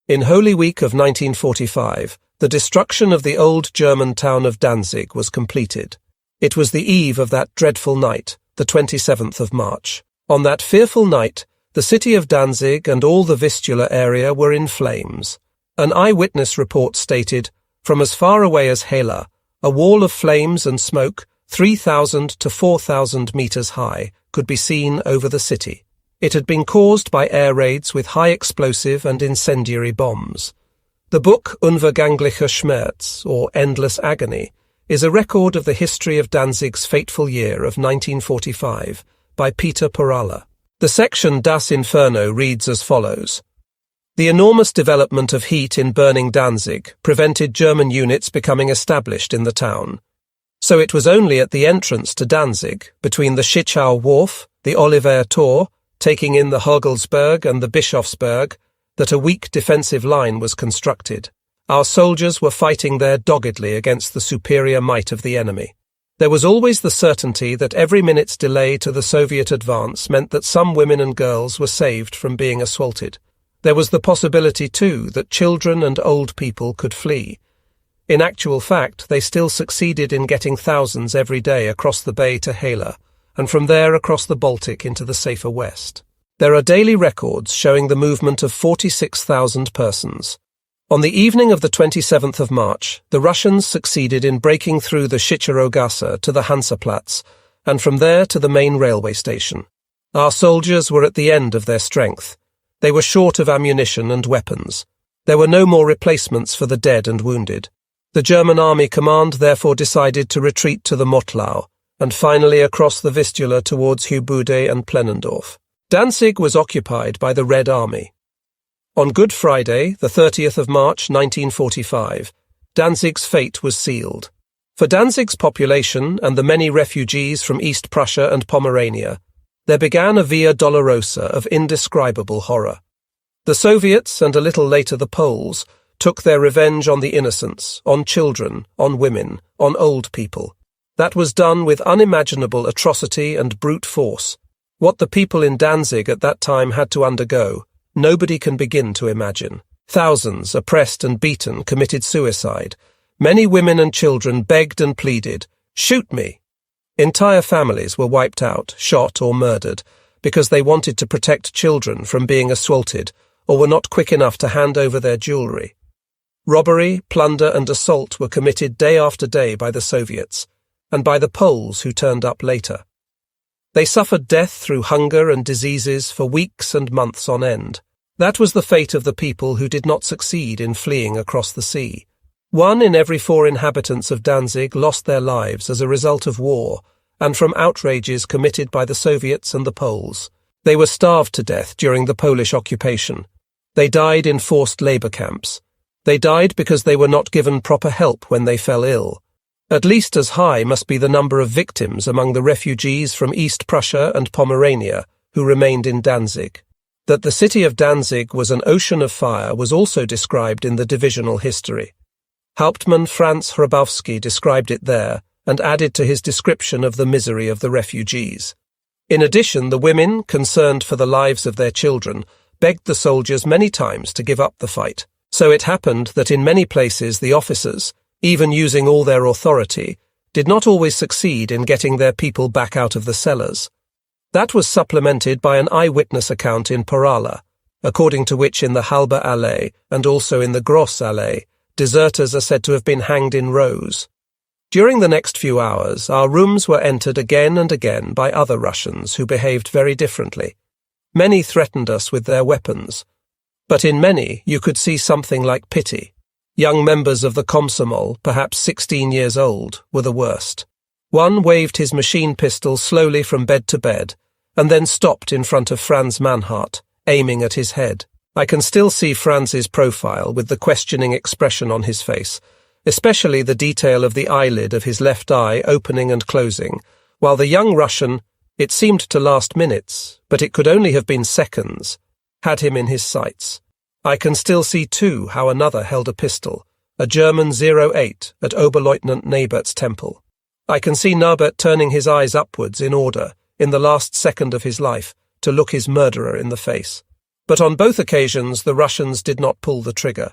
In Holy Week of 1945, the destruction of the old German town of Danzig was completed. It was the eve of that dreadful night, the 27th of March. On that fearful night, the city of Danzig and all the Vistula area were in flames. An eyewitness report stated, from as far away as Hela, a wall of flames and smoke, 3,000 to 4,000 meters high, could be seen over the city. It had been caused by air raids with high explosive and incendiary bombs. The book Unvergänglicher Schmerz, or Endless Agony, is a record of the history of Danzig's fateful year of 1945 by Peter Porala. The section Das Inferno reads as follows. The enormous development of heat in burning Danzig prevented German units becoming established in the town. So it was only at the entrance to Danzig, between the Schichau Wharf, the Oliver Tor, taking in the Hogelsberg and the Bischofsberg, that a weak defensive line was constructed. Our soldiers were fighting there doggedly against the superior might of the enemy. There was always the certainty that every minute's delay to the Soviet advance meant that some women and girls were saved from being assaulted. There was the possibility, too, that children and old people could flee. In actual fact, they still succeeded in getting thousands every day across the bay to Hela, and from there across the Baltic into the safer west. There are daily records showing the movement of 46,000 persons. On the evening of the 27th of March, the Russians succeeded in breaking through the Schicherogasse to the Hansaplatz, and from there to the main railway station. Our soldiers were at the end of their strength. They were short of ammunition and weapons. There were no more replacements for the dead and wounded. The German Army Command therefore decided to retreat to the Motlau, and finally across the Vistula towards Hubude and Plenendorf. Danzig was occupied by the Red Army. On Good Friday, the 30th of March 1945, Danzig's fate was sealed. For Danzig's population and the many refugees from East Prussia and Pomerania, there began a Via Dolorosa of indescribable horror. The Soviets, and a little later the Poles, took their revenge on the innocents, on children, on women, on old people. That was done with unimaginable atrocity and brute force. What the people in Danzig at that time had to undergo, nobody can begin to imagine. Thousands, oppressed and beaten, committed suicide. Many women and children begged and pleaded, "Shoot me!" Entire families were wiped out, shot or murdered, because they wanted to protect children from being assaulted or were not quick enough to hand over their jewelry. Robbery, plunder and assault were committed day after day by the Soviets, and by the Poles who turned up later. They suffered death through hunger and diseases for weeks and months on end. That was the fate of the people who did not succeed in fleeing across the sea. 1 in every 4 inhabitants of Danzig lost their lives as a result of war and from outrages committed by the Soviets and the Poles. They were starved to death during the Polish occupation. They died in forced labor camps. They died because they were not given proper help when they fell ill. At least as high must be the number of victims among the refugees from East Prussia and Pomerania who remained in Danzig. That the city of Danzig was an ocean of fire was also described in the divisional history. Hauptmann Franz Hrabowski described it there and added to his description of the misery of the refugees. In addition, the women, concerned for the lives of their children, begged the soldiers many times to give up the fight. So it happened that in many places the officers, even using all their authority, did not always succeed in getting their people back out of the cellars. That was supplemented by an eyewitness account in Porala, according to which in the Halbe Allee and also in the Gross Allee, deserters are said to have been hanged in rows. During the next few hours, our rooms were entered again and again by other Russians who behaved very differently. Many threatened us with their weapons, but in many you could see something like pity. Young members of the Komsomol, perhaps 16 years old, were the worst. One waved his machine pistol slowly from bed to bed, and then stopped in front of Franz Manhart, aiming at his head. I can still see Franz's profile with the questioning expression on his face, especially the detail of the eyelid of his left eye opening and closing, while the young Russian, it seemed to last minutes, but it could only have been seconds, had him in his sights. I can still see, too, how another held a pistol, a German 08 at Oberleutnant Nabert's temple. I can see Nabert turning his eyes upwards in order, in the last second of his life, to look his murderer in the face. but on both occasions the Russians did not pull the trigger.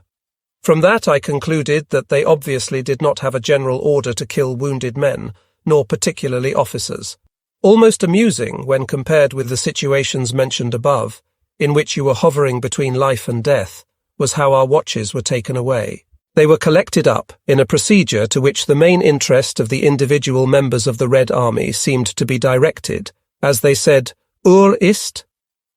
From that I concluded that they obviously did not have a general order to kill wounded men, nor particularly officers. Almost amusing when compared with the situations mentioned above, in which you were hovering between life and death, was how our watches were taken away. They were collected up in a procedure to which the main interest of the individual members of the Red Army seemed to be directed, as they said, Uhr ist.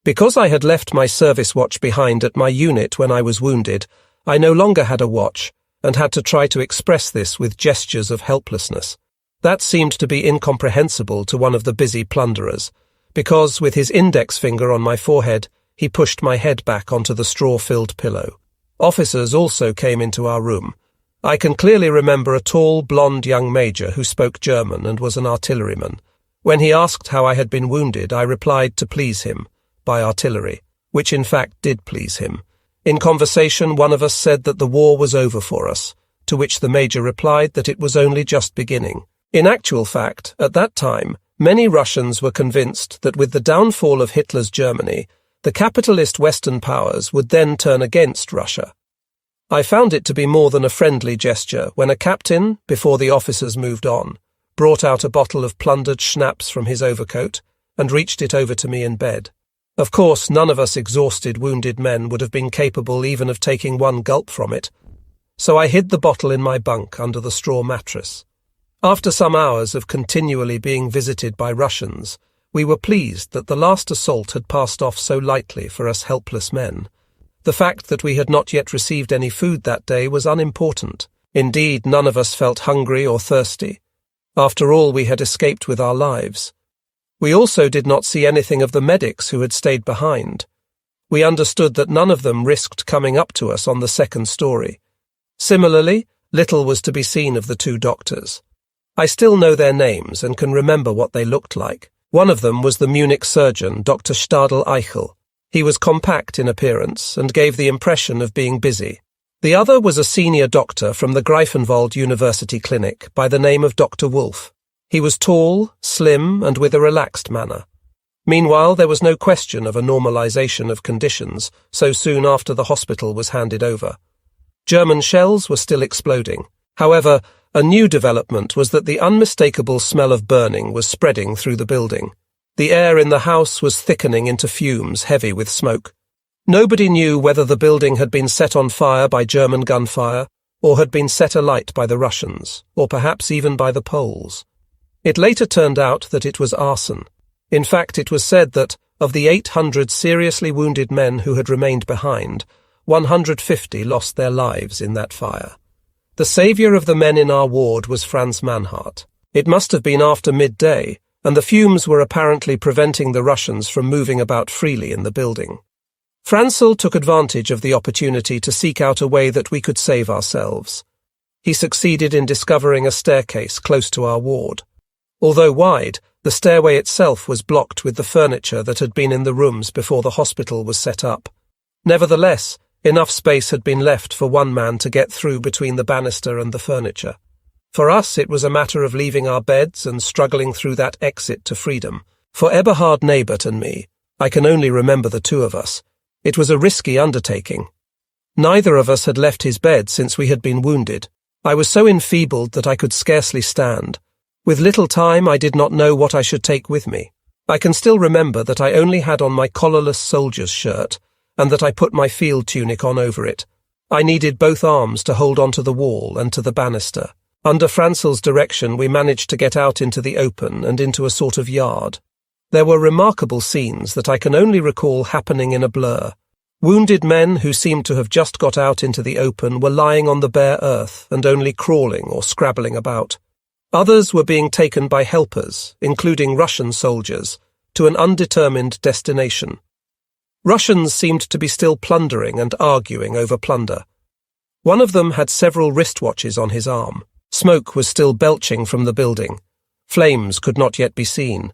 Because I had left my service watch behind at my unit when I was wounded, I no longer had a watch, and had to try to express this with gestures of helplessness. That seemed to be incomprehensible to one of the busy plunderers, because, with his index finger on my forehead, he pushed my head back onto the straw-filled pillow. Officers also came into our room. I can clearly remember a tall, blonde young major who spoke German and was an artilleryman. When he asked how I had been wounded, I replied to please him, by artillery, which in fact did please him. In conversation, one of us said that the war was over for us, to which the major replied that it was only just beginning. In actual fact, at that time, many Russians were convinced that with the downfall of Hitler's Germany, the capitalist Western powers would then turn against Russia. I found it to be more than a friendly gesture when a captain, before the officers moved on, brought out a bottle of plundered schnapps from his overcoat and reached it over to me in bed. Of course, none of us exhausted wounded men would have been capable even of taking one gulp from it, so I hid the bottle in my bunk under the straw mattress. After some hours of continually being visited by Russians, we were pleased that the last assault had passed off so lightly for us helpless men. The fact that we had not yet received any food that day was unimportant. Indeed, none of us felt hungry or thirsty. After all, we had escaped with our lives. We also did not see anything of the medics who had stayed behind. We understood that none of them risked coming up to us on the second story. Similarly, little was to be seen of the two doctors. I still know their names and can remember what they looked like. One of them was the Munich surgeon, Dr. Stadl-Eichel. He was compact in appearance and gave the impression of being busy. The other was a senior doctor from the Greifenwald University Clinic by the name of Dr. Wolf. He was tall, slim, and with a relaxed manner. Meanwhile, there was no question of a normalization of conditions so soon after the hospital was handed over. German shells were still exploding. However, a new development was that the unmistakable smell of burning was spreading through the building. The air in the house was thickening into fumes heavy with smoke. Nobody knew whether the building had been set on fire by German gunfire, or had been set alight by the Russians, or perhaps even by the Poles. It later turned out that it was arson. In fact, it was said that, of the 800 seriously wounded men who had remained behind, 150 lost their lives in that fire. The saviour of the men in our ward was Franz Manhart. It must have been after midday, and the fumes were apparently preventing the Russians from moving about freely in the building. Franzel took advantage of the opportunity to seek out a way that we could save ourselves. He succeeded in discovering a staircase close to our ward. Although wide, the stairway itself was blocked with the furniture that had been in the rooms before the hospital was set up. Nevertheless, enough space had been left for one man to get through between the banister and the furniture. For us, it was a matter of leaving our beds and struggling through that exit to freedom. For Eberhard Nabert and me, I can only remember the two of us, it was a risky undertaking. Neither of us had left his bed since we had been wounded. I was so enfeebled that I could scarcely stand. With little time, I did not know what I should take with me. I can still remember that I only had on my collarless soldier's shirt, and that I put my field tunic on over it. I needed both arms to hold onto the wall and to the banister. Under Franzel's direction, we managed to get out into the open and into a sort of yard. There were remarkable scenes that I can only recall happening in a blur. Wounded men who seemed to have just got out into the open were lying on the bare earth and only crawling or scrabbling about. Others were being taken by helpers, including Russian soldiers, to an undetermined destination. Russians seemed to be still plundering and arguing over plunder. One of them had several wristwatches on his arm. Smoke was still belching from the building. Flames could not yet be seen.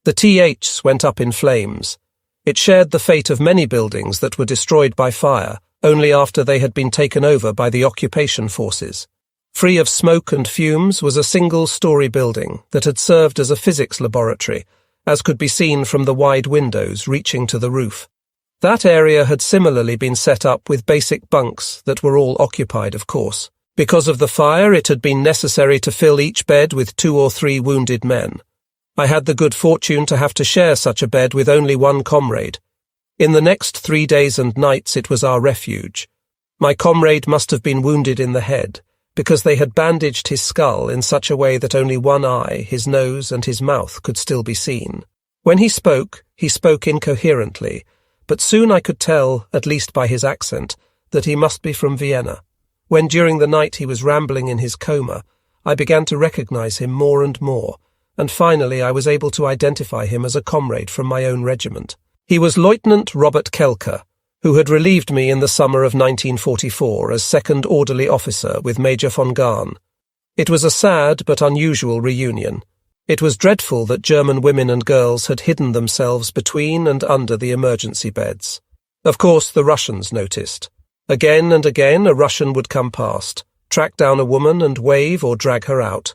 The THs went up in flames. It shared the fate of many buildings that were destroyed by fire only after they had been taken over by the occupation forces. Free of smoke and fumes was a single-story building that had served as a physics laboratory, as could be seen from the wide windows reaching to the roof. That area had similarly been set up with basic bunks that were all occupied, of course. Because of the fire, it had been necessary to fill each bed with 2 or 3 wounded men. I had the good fortune to have to share such a bed with only one comrade. In the next 3 days and nights it was our refuge. My comrade must have been wounded in the head, because they had bandaged his skull in such a way that only one eye, his nose and his mouth could still be seen. When he spoke incoherently, but soon I could tell, at least by his accent, that he must be from Vienna. When during the night he was rambling in his coma, I began to recognize him more and more, and finally I was able to identify him as a comrade from my own regiment. He was Lieutenant Robert Kelker, who had relieved me in the summer of 1944 as second orderly officer with Major von Garn. It was a sad but unusual reunion. It was dreadful that German women and girls had hidden themselves between and under the emergency beds. Of course, the Russians noticed. Again and again a Russian would come past, track down a woman and wave or drag her out.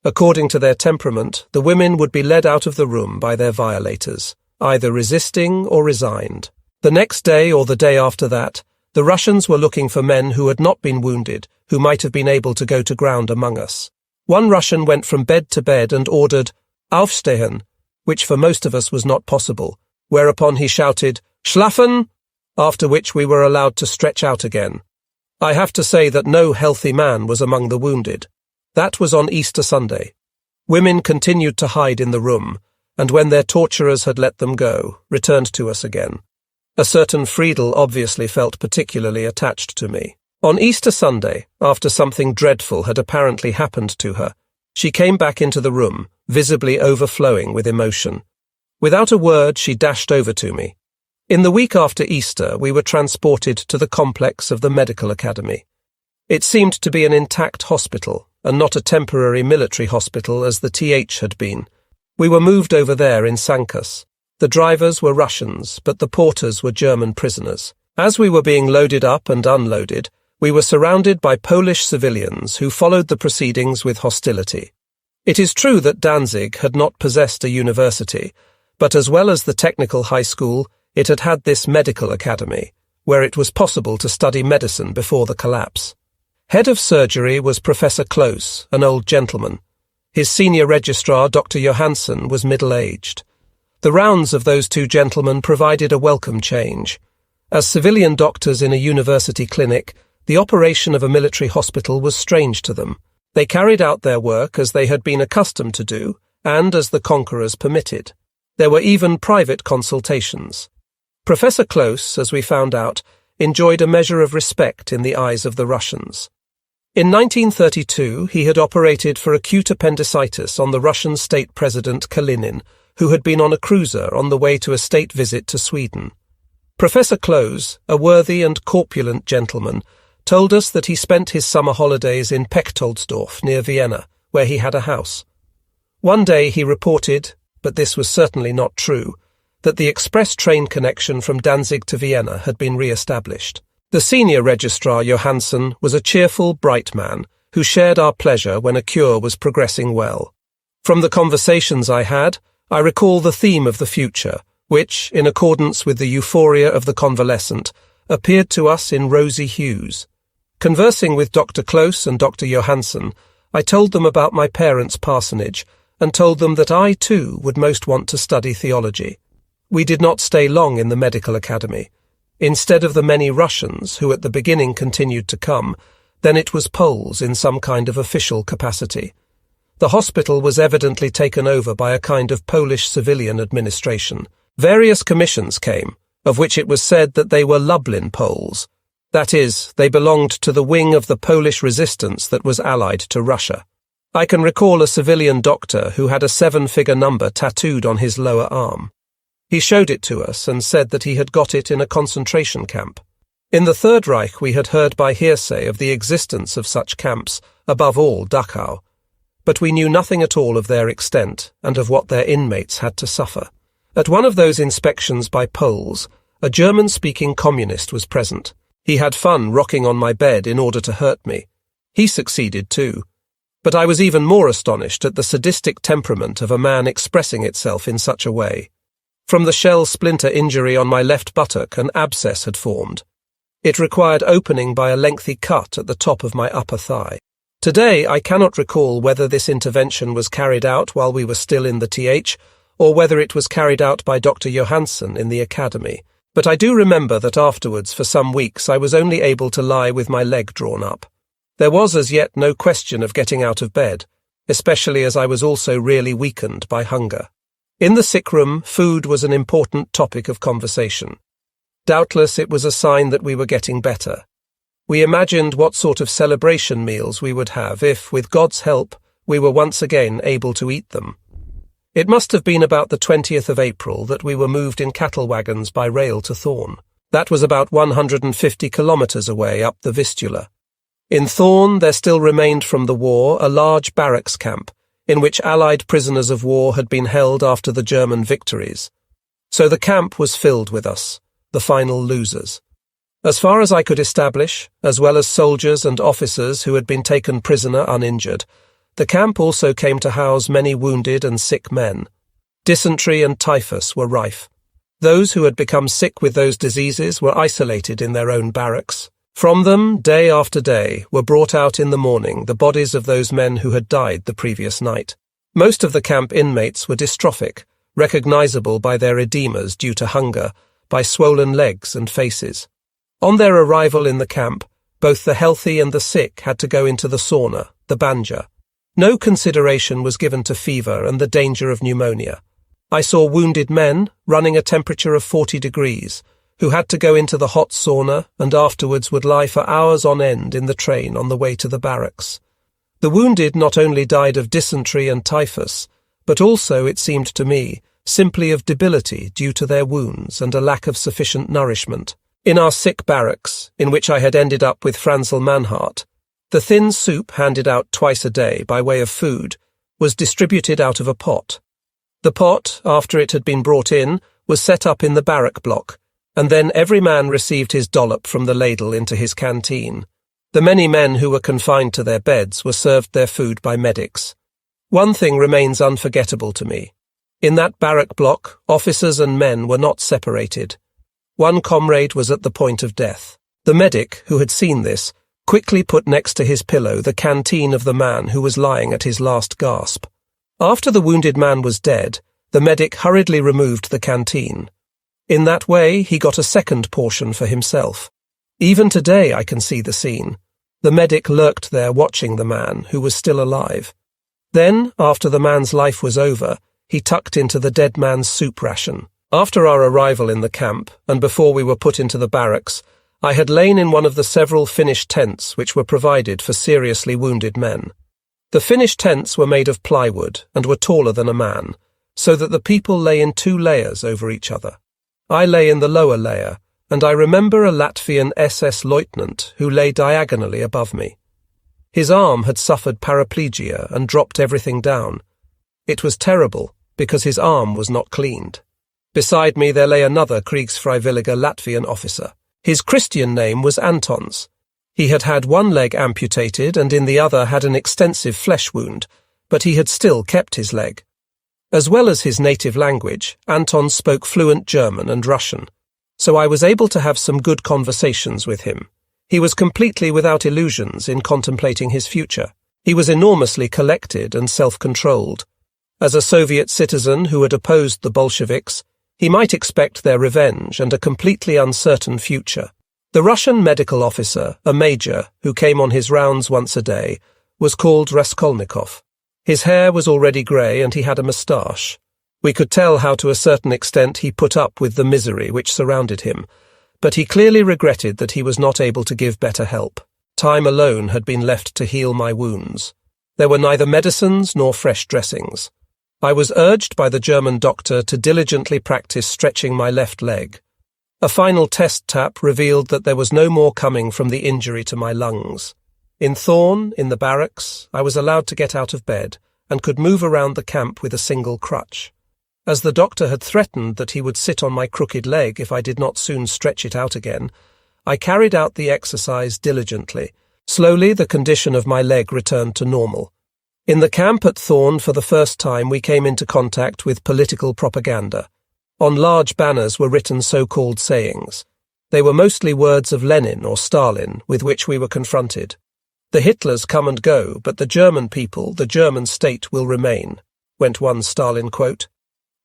According to their temperament, the women would be led out of the room by their violators, either resisting or resigned. The next day or the day after that, the Russians were looking for men who had not been wounded, who might have been able to go to ground among us. One Russian went from bed to bed and ordered, "Aufstehen," which for most of us was not possible, whereupon he shouted, "Schlafen," after which we were allowed to stretch out again. I have to say that no healthy man was among the wounded. That was on Easter Sunday. Women continued to hide in the room, and when their torturers had let them go, returned to us again. A certain Friedel obviously felt particularly attached to me. On Easter Sunday, after something dreadful had apparently happened to her, she came back into the room, visibly overflowing with emotion. Without a word, she dashed over to me. In the week after Easter, we were transported to the complex of the medical academy. It seemed to be an intact hospital, and not a temporary military hospital as the TH had been. We were moved over there in Sankas. The drivers were Russians, but the porters were German prisoners. As we were being loaded up and unloaded, we were surrounded by Polish civilians who followed the proceedings with hostility. It is true that Danzig had not possessed a university, but as well as the technical high school, it had had this medical academy, where it was possible to study medicine before the collapse. Head of surgery was Professor Close, an old gentleman. His senior registrar, Dr. Johansson, was middle-aged. The rounds of those two gentlemen provided a welcome change. As civilian doctors in a university clinic, the operation of a military hospital was strange to them. They carried out their work as they had been accustomed to do, and as the conquerors permitted. There were even private consultations. Professor Close, as we found out, enjoyed a measure of respect in the eyes of the Russians. In 1932, he had operated for acute appendicitis on the Russian state president Kalinin, who had been on a cruiser on the way to a state visit to Sweden. Professor Close, a worthy and corpulent gentleman, told us that he spent his summer holidays in Pechtoldsdorf near Vienna, where he had a house. One day he reported, but this was certainly not true, that the express train connection from Danzig to Vienna had been re-established. The senior registrar, Johansson, was a cheerful, bright man who shared our pleasure when a cure was progressing well. From the conversations I had, I recall the theme of the future, which, in accordance with the euphoria of the convalescent, appeared to us in rosy hues. Conversing with Dr. Close and Dr. Johansson, I told them about my parents' parsonage and told them that I, too, would most want to study theology. We did not stay long in the medical academy. Instead of the many Russians who at the beginning continued to come, then it was Poles in some kind of official capacity. The hospital was evidently taken over by a kind of Polish civilian administration. Various commissions came, of which it was said that they were Lublin Poles. That is, they belonged to the wing of the Polish resistance that was allied to Russia. I can recall a civilian doctor who had a 7-figure number tattooed on his lower arm. He showed it to us and said that he had got it in a concentration camp. In the Third Reich we had heard by hearsay of the existence of such camps, above all Dachau, but we knew nothing at all of their extent and of what their inmates had to suffer. At one of those inspections by Poles, a German-speaking communist was present. He had fun rocking on my bed in order to hurt me. He succeeded too. But I was even more astonished at the sadistic temperament of a man expressing itself in such a way. From the shell splinter injury on my left buttock, an abscess had formed. It required opening by a lengthy cut at the top of my upper thigh. Today, I cannot recall whether this intervention was carried out while we were still in the TH, or whether it was carried out by Dr. Johansson in the academy, but I do remember that afterwards, for some weeks, I was only able to lie with my leg drawn up. There was as yet no question of getting out of bed, especially as I was also really weakened by hunger. In the sick room, food was an important topic of conversation. Doubtless it was a sign that we were getting better. We imagined what sort of celebration meals we would have if, with God's help, we were once again able to eat them. It must have been about the 20th of April that we were moved in cattle wagons by rail to Thorn. That was about 150 kilometres away up the Vistula. In Thorn there still remained from the war a large barracks camp, in which Allied prisoners of war had been held after the German victories. So the camp was filled with us, the final losers. As far as I could establish, as well as soldiers and officers who had been taken prisoner uninjured, the camp also came to house many wounded and sick men. Dysentery and typhus were rife. Those who had become sick with those diseases were isolated in their own barracks. From them, day after day, were brought out in the morning the bodies of those men who had died the previous night. Most of the camp inmates were dystrophic, recognizable by their edemas due to hunger, by swollen legs and faces. On their arrival in the camp, both the healthy and the sick had to go into the sauna, the banja. No consideration was given to fever and the danger of pneumonia. I saw wounded men, running a temperature of 40 degrees, who had to go into the hot sauna and afterwards would lie for hours on end in the train on the way to the barracks. The wounded not only died of dysentery and typhus, but also, it seemed to me, simply of debility due to their wounds and a lack of sufficient nourishment. In our sick barracks, in which I had ended up with Franzl Manhart, the thin soup handed out twice a day by way of food was distributed out of a pot. The pot, after it had been brought in, was set up in the barrack block, and then every man received his dollop from the ladle into his canteen. The many men who were confined to their beds were served their food by medics. One thing remains unforgettable to me. In that barrack block, officers and men were not separated. One comrade was at the point of death. The medic, who had seen this, quickly put next to his pillow the canteen of the man who was lying at his last gasp. After the wounded man was dead, the medic hurriedly removed the canteen. In that way, he got a second portion for himself. Even today I can see the scene. The medic lurked there watching the man, who was still alive. Then, after the man's life was over, he tucked into the dead man's soup ration. After our arrival in the camp, and before we were put into the barracks, I had lain in one of the several Finnish tents which were provided for seriously wounded men. The Finnish tents were made of plywood and were taller than a man, so that the people lay in 2 layers over each other. I lay in the lower layer, and I remember a Latvian SS lieutenant who lay diagonally above me. His arm had suffered paraplegia and dropped everything down. It was terrible, because his arm was not cleaned. Beside me there lay another Kriegsfreiwilliger Latvian officer. His Christian name was Antons. He had had one leg amputated and in the other had an extensive flesh wound, but he had still kept his leg. As well as his native language, Anton spoke fluent German and Russian, so I was able to have some good conversations with him. He was completely without illusions in contemplating his future. He was enormously collected and self-controlled. As a Soviet citizen who had opposed the Bolsheviks, he might expect their revenge and a completely uncertain future. The Russian medical officer, a major, who came on his rounds once a day, was called Raskolnikov. His hair was already grey and he had a moustache. We could tell how to a certain extent he put up with the misery which surrounded him, but he clearly regretted that he was not able to give better help. Time alone had been left to heal my wounds. There were neither medicines nor fresh dressings. I was urged by the German doctor to diligently practice stretching my left leg. A final test tap revealed that there was no more coming from the injury to my lungs. In Thorn, in the barracks, I was allowed to get out of bed and could move around the camp with a single crutch. As the doctor had threatened that he would sit on my crooked leg if I did not soon stretch it out again, I carried out the exercise diligently. Slowly the condition of my leg returned to normal. In the camp at Thorn for the first time we came into contact with political propaganda. On large banners were written so-called sayings. They were mostly words of Lenin or Stalin with which we were confronted. The Hitlers come and go, but the German people, the German state will remain, went one Stalin quote.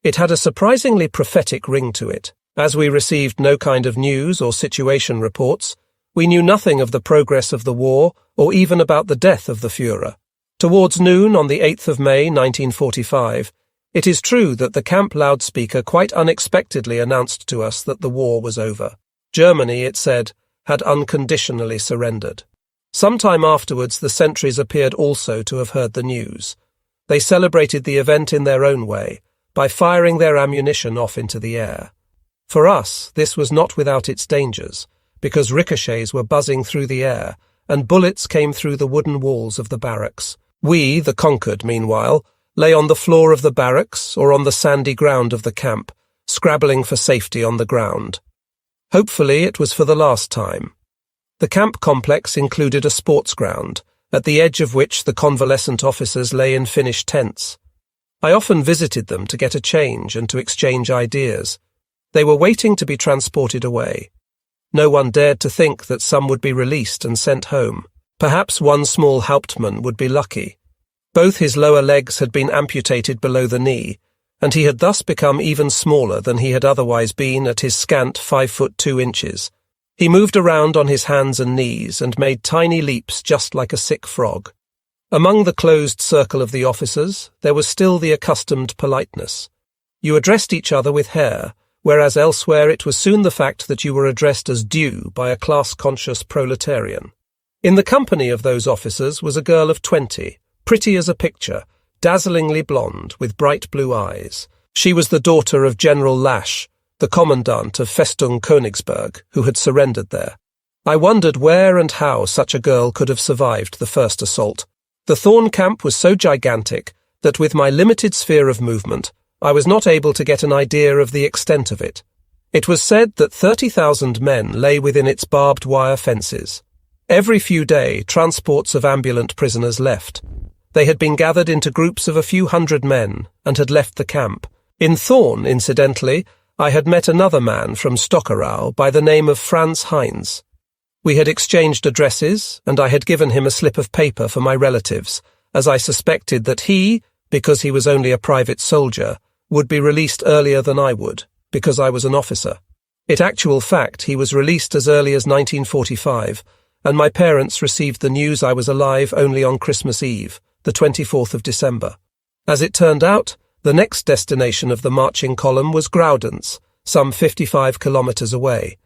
It had a surprisingly prophetic ring to it. As we received no kind of news or situation reports, we knew nothing of the progress of the war or even about the death of the Führer. Towards noon on the 8th of May 1945, it is true that the camp loudspeaker quite unexpectedly announced to us that the war was over. Germany, it said, had unconditionally surrendered. Some time afterwards the sentries appeared also to have heard the news. They celebrated the event in their own way, by firing their ammunition off into the air. For us, this was not without its dangers, because ricochets were buzzing through the air, and bullets came through the wooden walls of the barracks. We, the conquered, meanwhile, lay on the floor of the barracks or on the sandy ground of the camp, scrabbling for safety on the ground. Hopefully it was for the last time. The camp complex included a sports ground, at the edge of which the convalescent officers lay in finished tents. I often visited them to get a change and to exchange ideas. They were waiting to be transported away. No one dared to think that some would be released and sent home. Perhaps one small Hauptmann would be lucky. Both his lower legs had been amputated below the knee, and he had thus become even smaller than he had otherwise been at his scant 5'2". He moved around on his hands and knees and made tiny leaps just like a sick frog. Among the closed circle of the officers, there was still the accustomed politeness. You addressed each other with Herr, whereas elsewhere it was soon the fact that you were addressed as Du by a class-conscious proletarian. In the company of those officers was a girl of 20, pretty as a picture, dazzlingly blonde, with bright blue eyes. She was the daughter of General Lasch, the commandant of Festung Königsberg, who had surrendered there. I wondered where and how such a girl could have survived the first assault. The Thorn camp was so gigantic that with my limited sphere of movement, I was not able to get an idea of the extent of it. It was said that 30,000 men lay within its barbed wire fences. Every few days, transports of ambulant prisoners left. They had been gathered into groups of a few hundred men and had left the camp. In Thorn, incidentally, I had met another man from Stockerau by the name of Franz Heinz. We had exchanged addresses, and I had given him a slip of paper for my relatives, as I suspected that he, because he was only a private soldier, would be released earlier than I would, because I was an officer. In actual fact, he was released as early as 1945, and my parents received the news I was alive only on Christmas Eve, the 24th of December. As it turned out, the next destination of the marching column was Graudenz, some 55 kilometers away.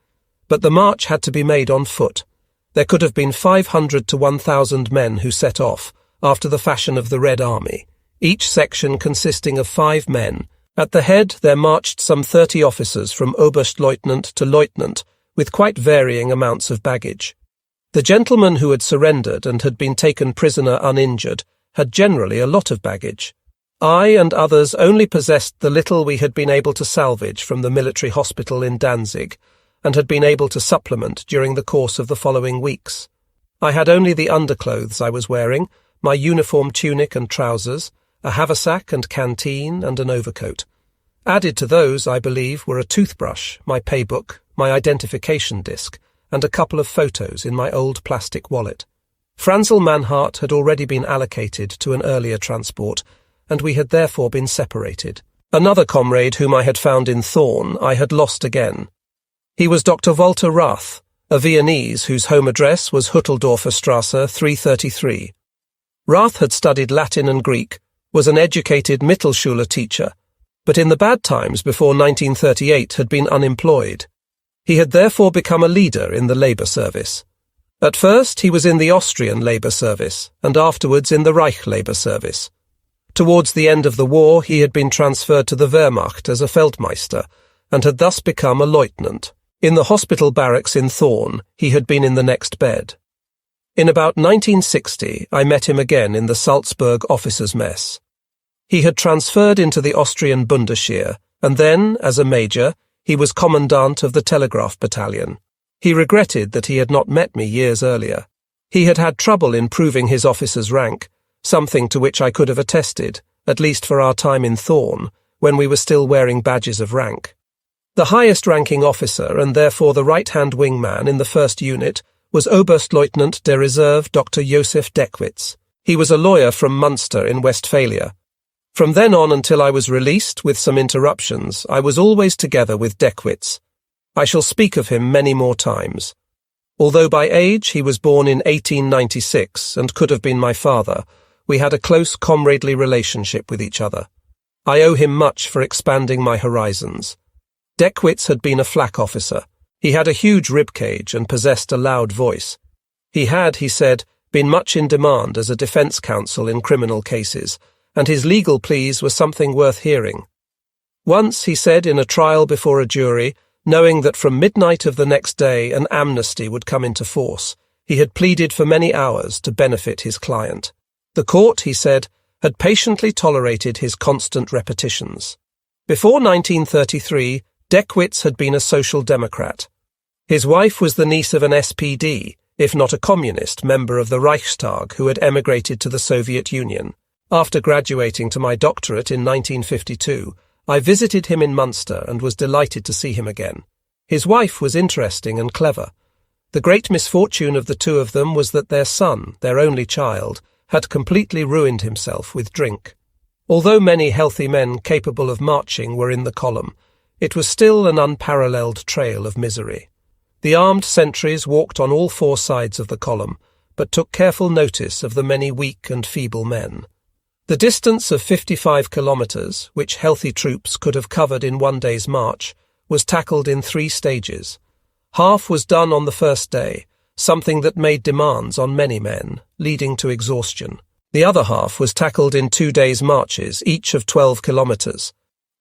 But the march had to be made on foot. There could have been 500 to 1,000 men who set off, after the fashion of the Red Army, each section consisting of 5 men. At the head there marched some 30 officers from Oberstleutnant to Lieutenant, with quite varying amounts of baggage. The gentlemen who had surrendered and had been taken prisoner uninjured had generally a lot of baggage. I and others only possessed the little we had been able to salvage from the military hospital in Danzig, and had been able to supplement during the course of the following weeks. I had only the underclothes I was wearing, my uniform tunic and trousers, a haversack and canteen, and an overcoat. Added to those, I believe, were a toothbrush, my paybook, my identification disc, and a couple of photos in my old plastic wallet. Franzl Manhart had already been allocated to an earlier transport, and we had therefore been separated. Another comrade whom I had found in Thorn I had lost again. He was Dr. Walter Rath, a Viennese whose home address was Hutteldorfer Strasse 333. Rath had studied Latin and Greek, was an educated Mittelschule teacher, but in the bad times before 1938 had been unemployed. He had therefore become a leader in the labour service. At first he was in the Austrian labour service, and afterwards in the Reich labour service. Towards the end of the war he had been transferred to the Wehrmacht as a Feldmeister, and had thus become a lieutenant. In the hospital barracks in Thorn, he had been in the next bed. In about 1960, I met him again in the Salzburg officers' mess. He had transferred into the Austrian Bundesheer, and then, as a major, he was commandant of the telegraph battalion. He regretted that he had not met me years earlier. He had had trouble in proving his officer's rank, something to which I could have attested, at least for our time in Thorn, when we were still wearing badges of rank. The highest-ranking officer, and therefore the right-hand wingman in the first unit, was Oberstleutnant der Reserve Dr. Josef Deckwitz. He was a lawyer from Munster in Westphalia. From then on until I was released, with some interruptions, I was always together with Deckwitz. I shall speak of him many more times. Although by age he was born in 1896 and could have been my father, we had a close comradely relationship with each other. I owe him much for expanding my horizons. Deckwitz had been a flak officer. He had a huge ribcage and possessed a loud voice. He had, he said, been much in demand as a defence counsel in criminal cases, and his legal pleas were something worth hearing. Once, he said in a trial before a jury, knowing that from midnight of the next day an amnesty would come into force, he had pleaded for many hours to benefit his client. The court, he said, had patiently tolerated his constant repetitions. Before 1933, Deckwitz had been a social democrat. His wife was the niece of an SPD, if not a communist, member of the Reichstag who had emigrated to the Soviet Union. After graduating to my doctorate in 1952, I visited him in Munster and was delighted to see him again. His wife was interesting and clever. The great misfortune of the two of them was that their son, their only child, had completely ruined himself with drink. Although many healthy men capable of marching were in the column, it was still an unparalleled trail of misery. The armed sentries walked on all four sides of the column, but took careful notice of the many weak and feeble men. The distance of 55 kilometres, which healthy troops could have covered in one day's march, was tackled in 3 stages. Half was done on the first day, something that made demands on many men, leading to exhaustion. The other half was tackled in 2 days' marches, each of 12 kilometres.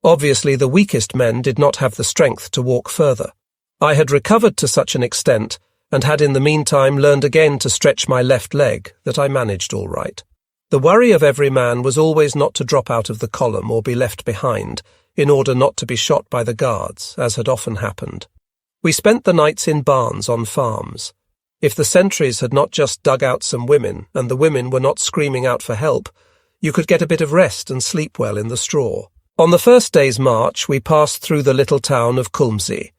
Obviously, the weakest men did not have the strength to walk further. I had recovered to such an extent, and had in the meantime learned again to stretch my left leg, that I managed all right. The worry of every man was always not to drop out of the column or be left behind, in order not to be shot by the guards, as had often happened. We spent the nights in barns on farms. If the sentries had not just dug out some women, and the women were not screaming out for help, you could get a bit of rest and sleep well in the straw. On the first day's march, we passed through the little town of Kulmsee.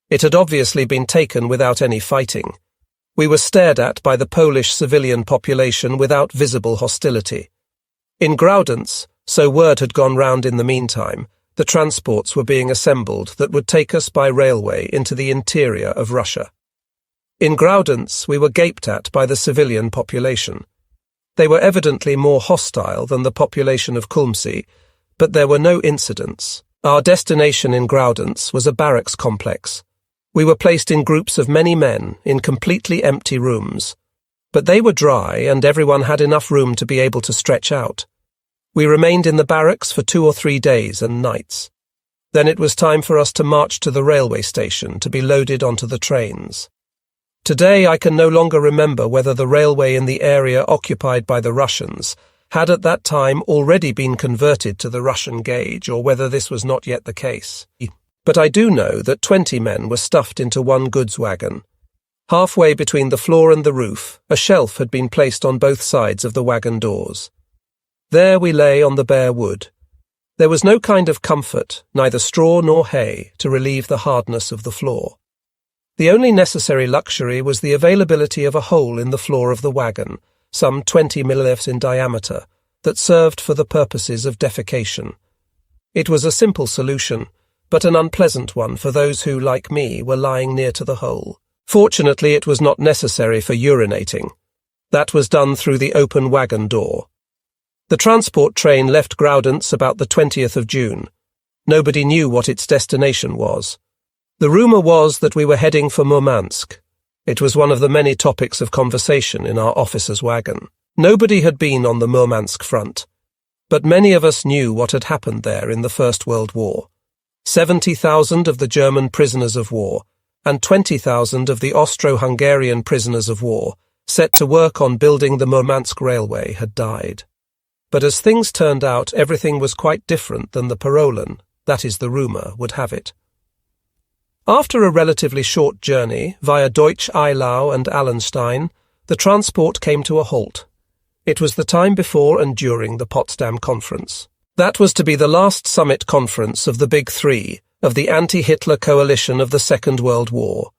It had obviously been taken without any fighting. We were stared at by the Polish civilian population without visible hostility. In Graudenz, so word had gone round in the meantime, the transports were being assembled that would take us by railway into the interior of Russia. In Graudenz, we were gaped at by the civilian population. They were evidently more hostile than the population of Kulmsee, but there were no incidents. Our destination in Graudenz was a barracks complex. We were placed in groups of many men in completely empty rooms. But they were dry, and everyone had enough room to be able to stretch out. We remained in the barracks for 2 or 3 days and nights. Then it was time for us to march to the railway station to be loaded onto the trains. Today I can no longer remember whether the railway in the area occupied by the Russians had at that time already been converted to the Russian gauge, or whether this was not yet the case. But I do know that 20 men were stuffed into one goods wagon. Halfway between the floor and the roof, a shelf had been placed on both sides of the wagon doors. There we lay on the bare wood. There was no kind of comfort, neither straw nor hay, to relieve the hardness of the floor. The only necessary luxury was the availability of a hole in the floor of the wagon, some 20 mm in diameter, that served for the purposes of defecation. It was a simple solution, but an unpleasant one for those who, like me, were lying near to the hole. Fortunately, it was not necessary for urinating. That was done through the open wagon door. The transport train left Graudenz about the 20th of June. Nobody knew what its destination was. The rumour was that we were heading for Murmansk. It was one of the many topics of conversation in our officers' wagon. Nobody had been on the Murmansk front, but many of us knew what had happened there in the First World War. 70,000 of the German prisoners of war and 20,000 of the Austro-Hungarian prisoners of war set to work on building the Murmansk railway had died. But as things turned out, everything was quite different than the Parolen, that is the rumour, would have it. After a relatively short journey via Deutsch Eylau and Allenstein, the transport came to a halt. It was the time before and during the Potsdam Conference. That was to be the last summit conference of the Big Three, of the anti-Hitler coalition of the Second World War.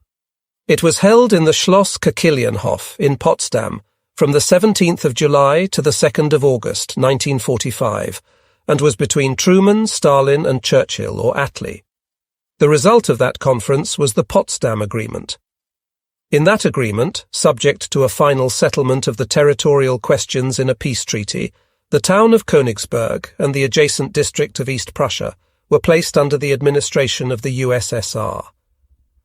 It was held in the Schloss Kekilienhof in Potsdam from the 17th of July to the 2nd of August 1945, and was between Truman, Stalin and Churchill or Attlee. The result of that conference was the Potsdam Agreement. In that agreement, subject to a final settlement of the territorial questions in a peace treaty, the town of Königsberg and the adjacent district of East Prussia were placed under the administration of the USSR.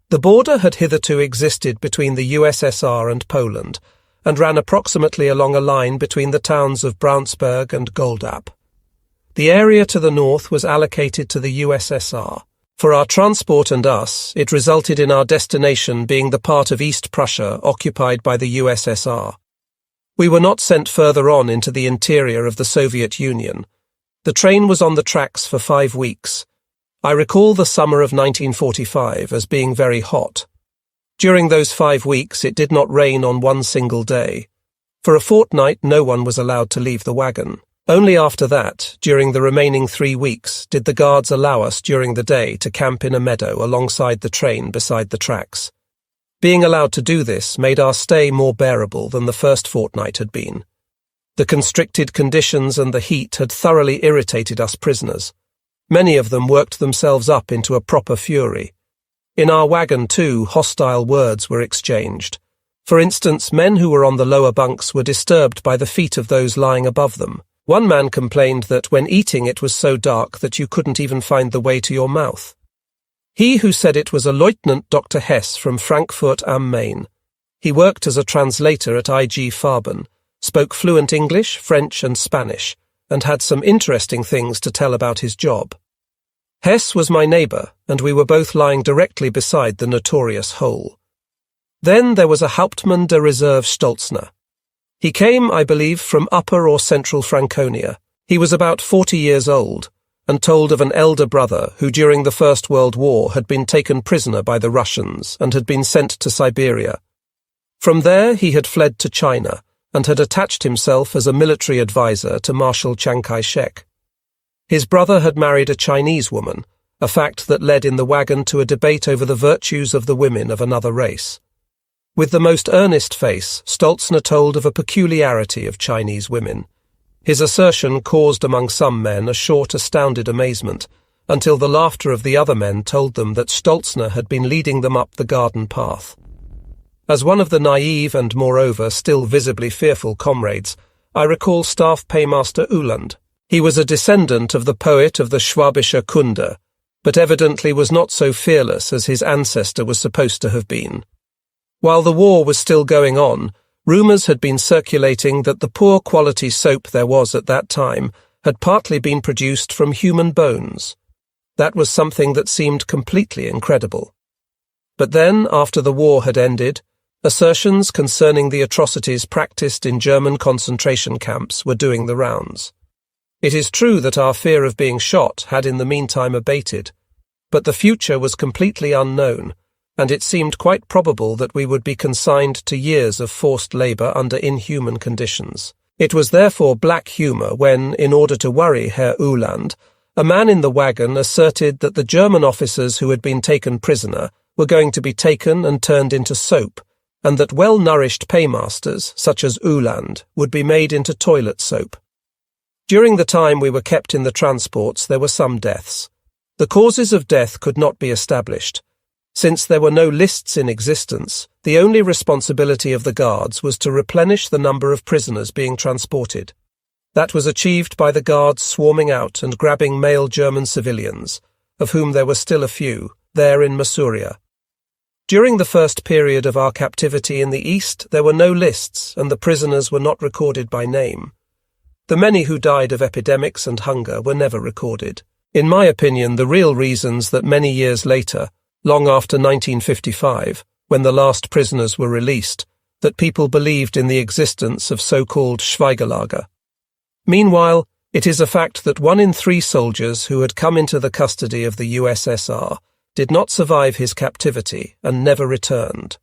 The border had hitherto existed between the USSR and Poland, and ran approximately along a line between the towns of Braunsberg and Goldap. The area to the north was allocated to the USSR. For our transport and us, it resulted in our destination being the part of East Prussia occupied by the USSR. We were not sent further on into the interior of the Soviet Union. The train was on the tracks for 5 weeks. I recall the summer of 1945 as being very hot. During those 5 weeks, it did not rain on one single day. For a fortnight, no one was allowed to leave the wagon. Only after that, during the remaining 3 weeks, did the guards allow us during the day to camp in a meadow alongside the train beside the tracks. Being allowed to do this made our stay more bearable than the first fortnight had been. The constricted conditions and the heat had thoroughly irritated us prisoners. Many of them worked themselves up into a proper fury. In our wagon, too, hostile words were exchanged. For instance, men who were on the lower bunks were disturbed by the feet of those lying above them. One man complained that when eating it was so dark that you couldn't even find the way to your mouth. He who said it was a Lieutenant Dr. Hess from Frankfurt am Main. He worked as a translator at IG Farben, spoke fluent English, French and Spanish, and had some interesting things to tell about his job. Hess was my neighbour, and we were both lying directly beside the notorious hole. Then there was a Hauptmann der Reserve Stolzner. He came, I believe, from Upper or Central Franconia. He was about 40 years old, and told of an elder brother who during the First World War had been taken prisoner by the Russians and had been sent to Siberia. From there he had fled to China and had attached himself as a military advisor to Marshal Chiang Kai-shek. His brother had married a Chinese woman, a fact that led in the wagon to a debate over the virtues of the women of another race. With the most earnest face, Stolzner told of a peculiarity of Chinese women. His assertion caused among some men a short, astounded amazement, until the laughter of the other men told them that Stolzner had been leading them up the garden path. As one of the naive and, moreover, still visibly fearful comrades, I recall Staff Paymaster Uhland. He was a descendant of the poet of the Schwäbische Kunde, but evidently was not so fearless as his ancestor was supposed to have been. While the war was still going on, rumours had been circulating that the poor quality soap there was at that time had partly been produced from human bones. That was something that seemed completely incredible. But then, after the war had ended, assertions concerning the atrocities practiced in German concentration camps were doing the rounds. It is true that our fear of being shot had in the meantime abated, but the future was completely unknown, and it seemed quite probable that we would be consigned to years of forced labour under inhuman conditions. It was therefore black humour when, in order to worry Herr Uhland, a man in the wagon asserted that the German officers who had been taken prisoner were going to be taken and turned into soap, and that well-nourished paymasters, such as Uhland, would be made into toilet soap. During the time we were kept in the transports, there were some deaths. The causes of death could not be established. Since there were no lists in existence, the only responsibility of the guards was to replenish the number of prisoners being transported. That was achieved by the guards swarming out and grabbing male German civilians, of whom there were still a few, there in Masuria. During the first period of our captivity in the East, there were no lists, and the prisoners were not recorded by name. The many who died of epidemics and hunger were never recorded. In my opinion, the real reasons that many years later, long after 1955, when the last prisoners were released, that people believed in the existence of so-called Schweigelager. Meanwhile, it is a fact that 1 in 3 soldiers who had come into the custody of the USSR did not survive his captivity and never returned.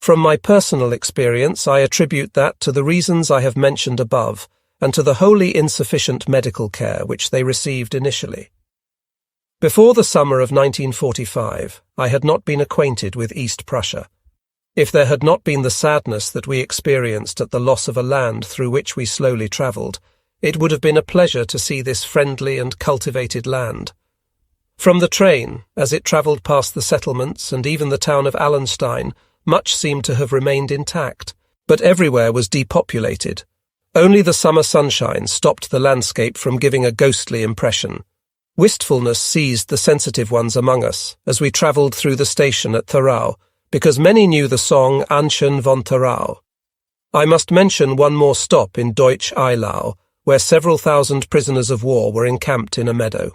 From my personal experience, I attribute that to the reasons I have mentioned above and to the wholly insufficient medical care which they received initially. Before the summer of 1945, I had not been acquainted with East Prussia. If there had not been the sadness that we experienced at the loss of a land through which we slowly travelled, it would have been a pleasure to see this friendly and cultivated land. From the train, as it travelled past the settlements and even the town of Allenstein, much seemed to have remained intact, but everywhere was depopulated. Only the summer sunshine stopped the landscape from giving a ghostly impression. Wistfulness seized the sensitive ones among us as we travelled through the station at Thorau, because many knew the song Anchen von Thorau. I must mention one more stop in Deutsch Eylau, where several thousand prisoners of war were encamped in a meadow.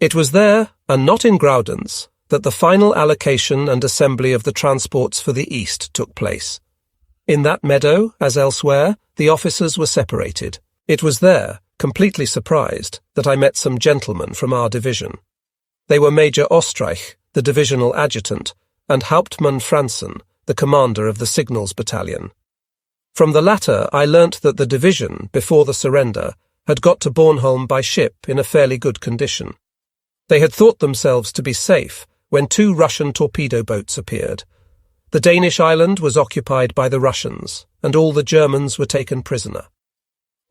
It was there, and not in Graudenz, that the final allocation and assembly of the transports for the East took place. In that meadow, as elsewhere, the officers were separated. It was there, completely surprised, that I met some gentlemen from our division. They were Major Ostreich, the divisional adjutant, and Hauptmann Franzen, the commander of the signals battalion. From the latter I learnt that the division, before the surrender, had got to Bornholm by ship in a fairly good condition. They had thought themselves to be safe when 2 Russian torpedo boats appeared. The Danish island was occupied by the Russians, and all the Germans were taken prisoner.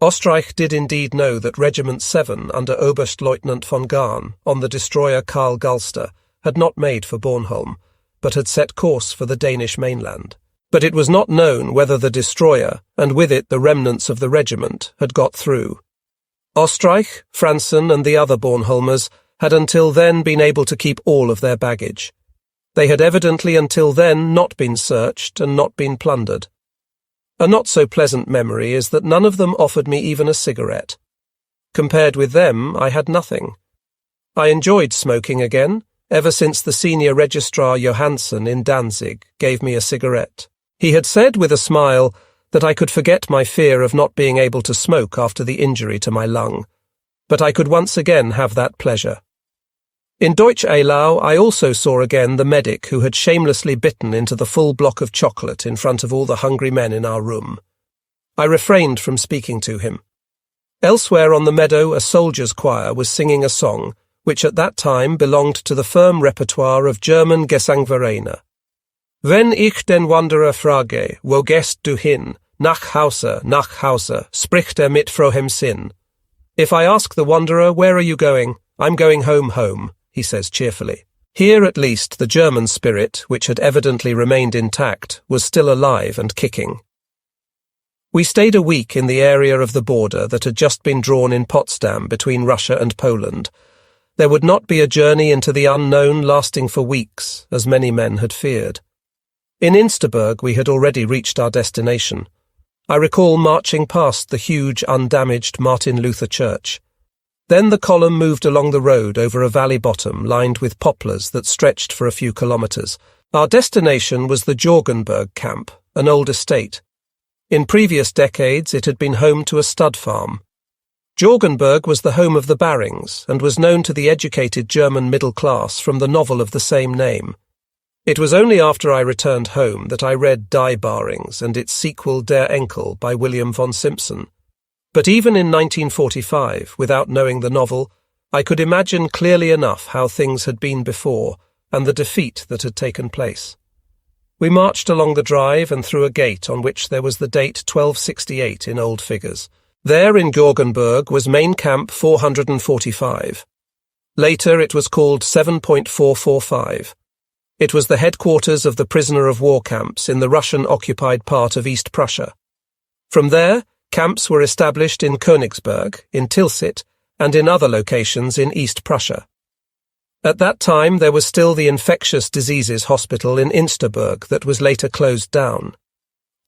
Ostreich did indeed know that Regiment 7 under Oberstleutnant von Garn on the destroyer Karl Galster had not made for Bornholm, but had set course for the Danish mainland. But it was not known whether the destroyer, and with it the remnants of the regiment, had got through. Ostreich, Franzen and the other Bornholmers had until then been able to keep all of their baggage. They had evidently until then not been searched and not been plundered. A not-so-pleasant memory is that none of them offered me even a cigarette. Compared with them, I had nothing. I enjoyed smoking again, ever since the senior registrar Johansson in Danzig gave me a cigarette. He had said with a smile that I could forget my fear of not being able to smoke after the injury to my lung, but I could once again have that pleasure. In Deutsch Eylau I also saw again the medic who had shamelessly bitten into the full block of chocolate in front of all the hungry men in our room. I refrained from speaking to him. Elsewhere on the meadow a soldiers' choir was singing a song which at that time belonged to the firm repertoire of German Gesangvereine. Wenn ich den Wanderer frage, wo gehst du hin? Nach Hause, spricht mit frohem Sinn. If I ask the wanderer, where are you going? I'm going home, home, he says cheerfully. Here at least the German spirit, which had evidently remained intact, was still alive and kicking. We stayed a week in the area of the border that had just been drawn in Potsdam between Russia and Poland. There would not be a journey into the unknown lasting for weeks, as many men had feared. In Insterburg we had already reached our destination. I recall marching past the huge, undamaged Martin Luther Church. Then the column moved along the road over a valley bottom lined with poplars that stretched for a few kilometres. Our destination was the Jorgenberg camp, an old estate. In previous decades it had been home to a stud farm. Jorgenberg was the home of the Barings and was known to the educated German middle class from the novel of the same name. It was only after I returned home that I read Die Barings and its sequel Der Enkel by William von Simpson. But even in 1945, without knowing the novel, I could imagine clearly enough how things had been before and the defeat that had taken place. We marched along the drive and through a gate on which there was the date 1268 in old figures. There in Jorgenberg was Main Camp 445. Later it was called 7.445. It was the headquarters of the prisoner of war camps in the Russian-occupied part of East Prussia. From there, camps were established in Königsberg, in Tilsit, and in other locations in East Prussia. At that time there was still the infectious diseases hospital in Insterburg that was later closed down.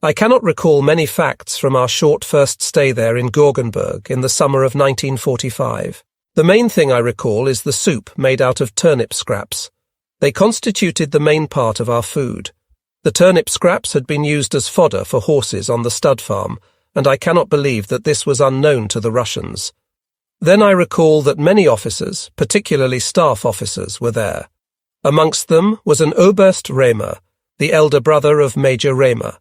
I cannot recall many facts from our short first stay there in Jorgenberg in the summer of 1945. The main thing I recall is the soup made out of turnip scraps. They constituted the main part of our food. The turnip scraps had been used as fodder for horses on the stud farm, and I cannot believe that this was unknown to the Russians. Then I recall that many officers, particularly staff officers, were there. Amongst them was an Oberst Rehmer, the elder brother of Major Rehmer.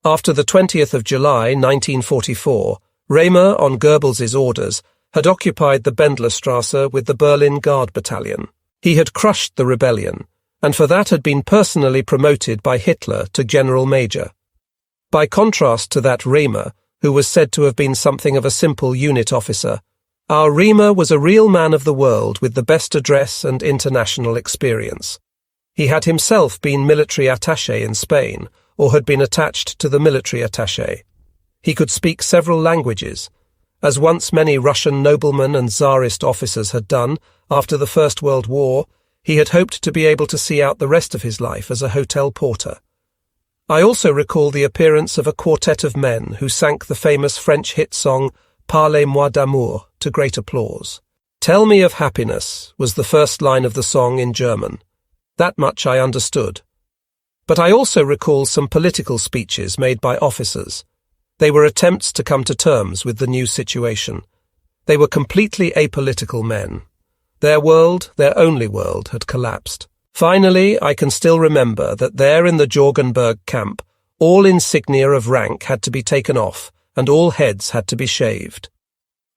After the 20th of July 1944, Rehmer, on Goebbels's orders, had occupied the Bendlerstrasse with the Berlin Guard Battalion. He had crushed the rebellion, and for that had been personally promoted by Hitler to General Major. By contrast to that Rehmer, who was said to have been something of a simple unit officer, our Rehmer was a real man of the world with the best address and international experience. He had himself been military attaché in Spain, or had been attached to the military attaché. He could speak several languages, as once many Russian noblemen and Tsarist officers had done after the First World War. He had hoped to be able to see out the rest of his life as a hotel porter. I also recall the appearance of a quartet of men who sank the famous French hit song Parlez-moi d'amour to great applause. Tell me of happiness was the first line of the song in German. That much I understood. But I also recall some political speeches made by officers. They were attempts to come to terms with the new situation. They were completely apolitical men. Their world, their only world, had collapsed. Finally, I can still remember that there in the Jorgenberg camp, all insignia of rank had to be taken off, and all heads had to be shaved.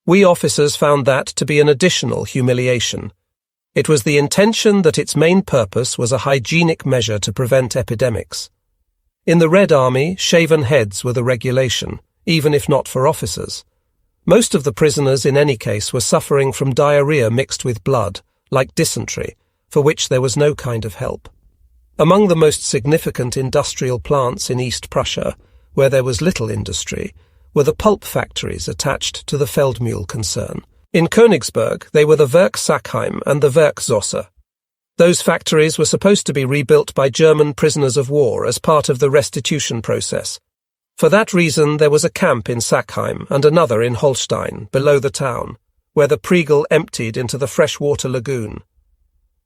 We officers found that to be an additional humiliation. It was the intention that its main purpose was a hygienic measure to prevent epidemics. In the Red Army, shaven heads were the regulation, even if not for officers. Most of the prisoners in any case were suffering from diarrhea mixed with blood, like dysentery, for which there was no kind of help. Among the most significant industrial plants in East Prussia, where there was little industry, were the pulp factories attached to the Feldmühl concern. In Königsberg, they were the Werk Sackheim and the Werk Zosse. Those factories were supposed to be rebuilt by German prisoners of war as part of the restitution process. For that reason, there was a camp in Sackheim and another in Holstein, below the town, where the Priegel emptied into the freshwater lagoon.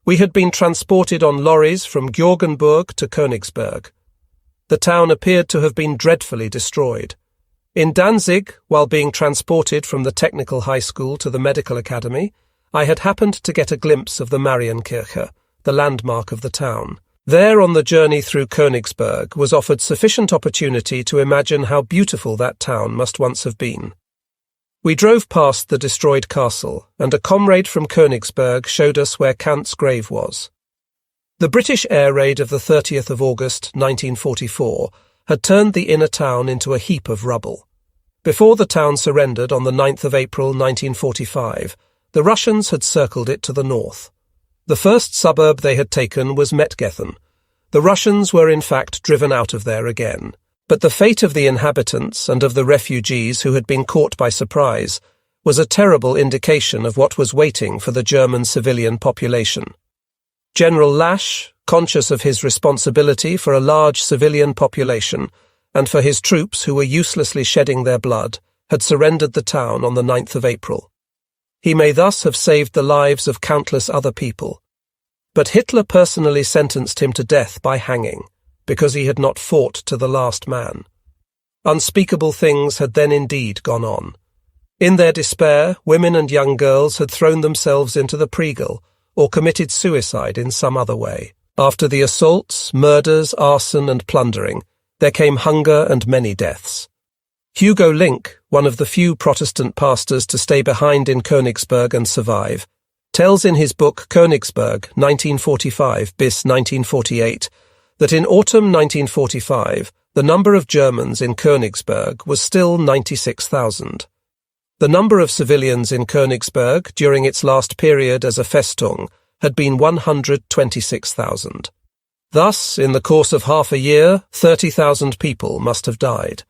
We had been transported on lorries from Georgenburg to Königsberg. The town appeared to have been dreadfully destroyed. In Danzig, while being transported from the technical high school to the medical academy, I had happened to get a glimpse of the Marienkirche, the landmark of the town. There on the journey through Königsberg was offered sufficient opportunity to imagine how beautiful that town must once have been. We drove past the destroyed castle, and a comrade from Königsberg showed us where Kant's grave was. The British air raid of the 30th of August 1944 had turned the inner town into a heap of rubble. Before the town surrendered on the 9th of April 1945, the Russians had circled it to the north. The first suburb they had taken was Mettgethen. The Russians were in fact driven out of there again. But the fate of the inhabitants and of the refugees who had been caught by surprise was a terrible indication of what was waiting for the German civilian population. General Lasch, conscious of his responsibility for a large civilian population and for his troops who were uselessly shedding their blood, had surrendered the town on the 9th of April. He may thus have saved the lives of countless other people. But Hitler personally sentenced him to death by hanging, because he had not fought to the last man. Unspeakable things had then indeed gone on. In their despair, women and young girls had thrown themselves into the Priegel, or committed suicide in some other way. After the assaults, murders, arson and plundering, there came hunger and many deaths. Hugo Link, one of the few Protestant pastors to stay behind in Königsberg and survive, tells in his book Königsberg 1945 bis 1948 that in autumn 1945 the number of Germans in Königsberg was still 96,000. The number of civilians in Königsberg during its last period as a Festung had been 126,000. Thus, in the course of half a year, 30,000 people must have died.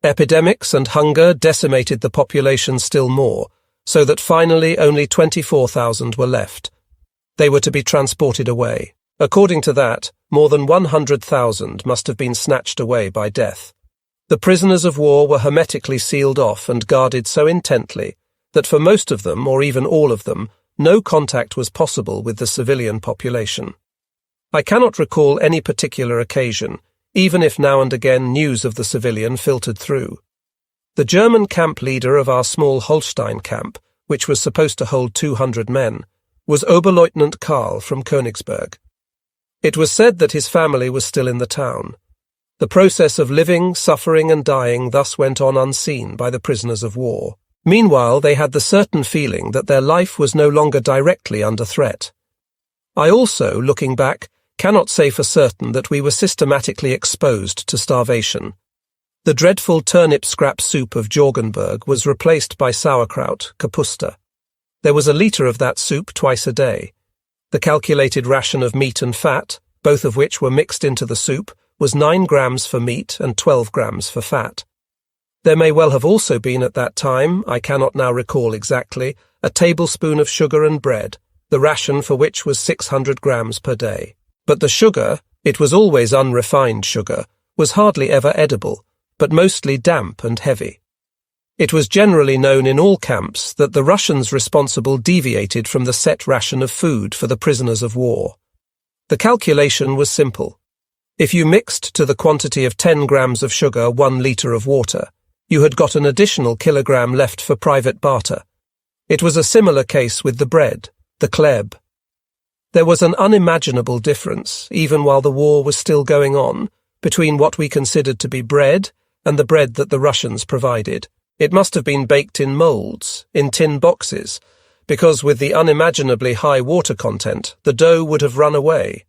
Epidemics and hunger decimated the population still more, so that finally only 24,000 were left. They were to be transported away. According to that, more than 100,000 must have been snatched away by death. The prisoners of war were hermetically sealed off and guarded so intently that for most of them, or even all of them, no contact was possible with the civilian population. I cannot recall any particular occasion, even if now and again news of the civilian filtered through. The German camp leader of our small Holstein camp, which was supposed to hold 200 men, was Oberleutnant Karl from Königsberg. It was said that his family was still in the town. The process of living, suffering and dying thus went on unseen by the prisoners of war. Meanwhile, they had the certain feeling that their life was no longer directly under threat. I also, looking back, cannot say for certain that we were systematically exposed to starvation. The dreadful turnip scrap soup of Jorgenberg was replaced by sauerkraut, kapusta. There was a litre of that soup twice a day. The calculated ration of meat and fat, both of which were mixed into the soup, was 9 grams for meat and 12 grams for fat. There may well have also been at that time, I cannot now recall exactly, a tablespoon of sugar and bread, the ration for which was 600 grams per day. But the sugar, it was always unrefined sugar, was hardly ever edible, but mostly damp and heavy. It was generally known in all camps that the Russians responsible deviated from the set ration of food for the prisoners of war. The calculation was simple. If you mixed to the quantity of 10 grams of sugar 1 litre of water, you had got an additional kilogram left for private barter. It was a similar case with the bread, the kleb. There was an unimaginable difference, even while the war was still going on, between what we considered to be bread and the bread that the Russians provided. It must have been baked in moulds, in tin boxes, because with the unimaginably high water content, the dough would have run away.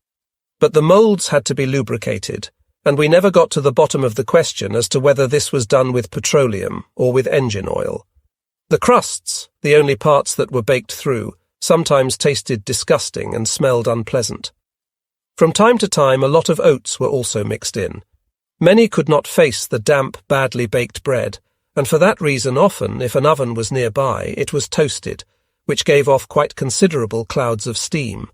But the moulds had to be lubricated, and we never got to the bottom of the question as to whether this was done with petroleum or with engine oil. The crusts, the only parts that were baked through, sometimes tasted disgusting and smelled unpleasant. From time to time, a lot of oats were also mixed in. Many could not face the damp, badly baked bread, and for that reason often, if an oven was nearby, it was toasted, which gave off quite considerable clouds of steam.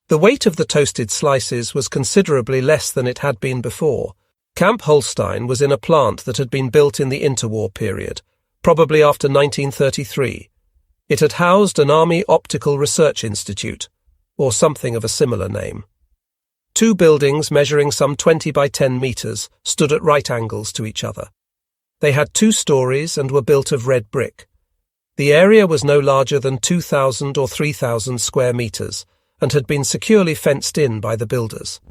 The weight of the toasted slices was considerably less than it had been before. Camp Holstein was in a plant that had been built in the interwar period, probably after 1933. It had housed an Army Optical Research Institute, or something of a similar name. 2 buildings measuring some 20 by 10 metres stood at right angles to each other. They had 2 stories and were built of red brick. The area was no larger than 2,000 or 3,000 square metres, and had been securely fenced in by the builders.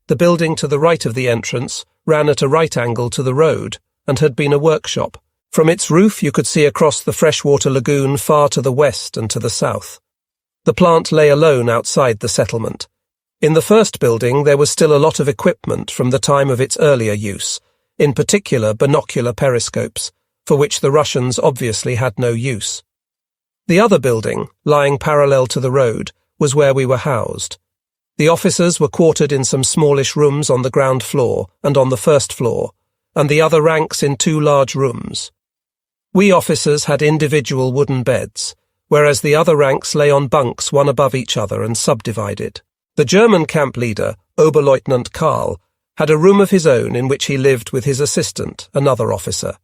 The building to the right of the entrance ran at a right angle to the road and had been a workshop. From its roof you could see across the freshwater lagoon far to the west and to the south. The plant lay alone outside the settlement. In the first building there was still a lot of equipment from the time of its earlier use, in particular binocular periscopes, for which the Russians obviously had no use. The other building, lying parallel to the road, was where we were housed. The officers were quartered in some smallish rooms on the ground floor and on the first floor, and the other ranks in 2 large rooms. We officers had individual wooden beds, whereas the other ranks lay on bunks one above each other and subdivided. The German camp leader, Oberleutnant Karl, had a room of his own in which he lived with his assistant, another officer.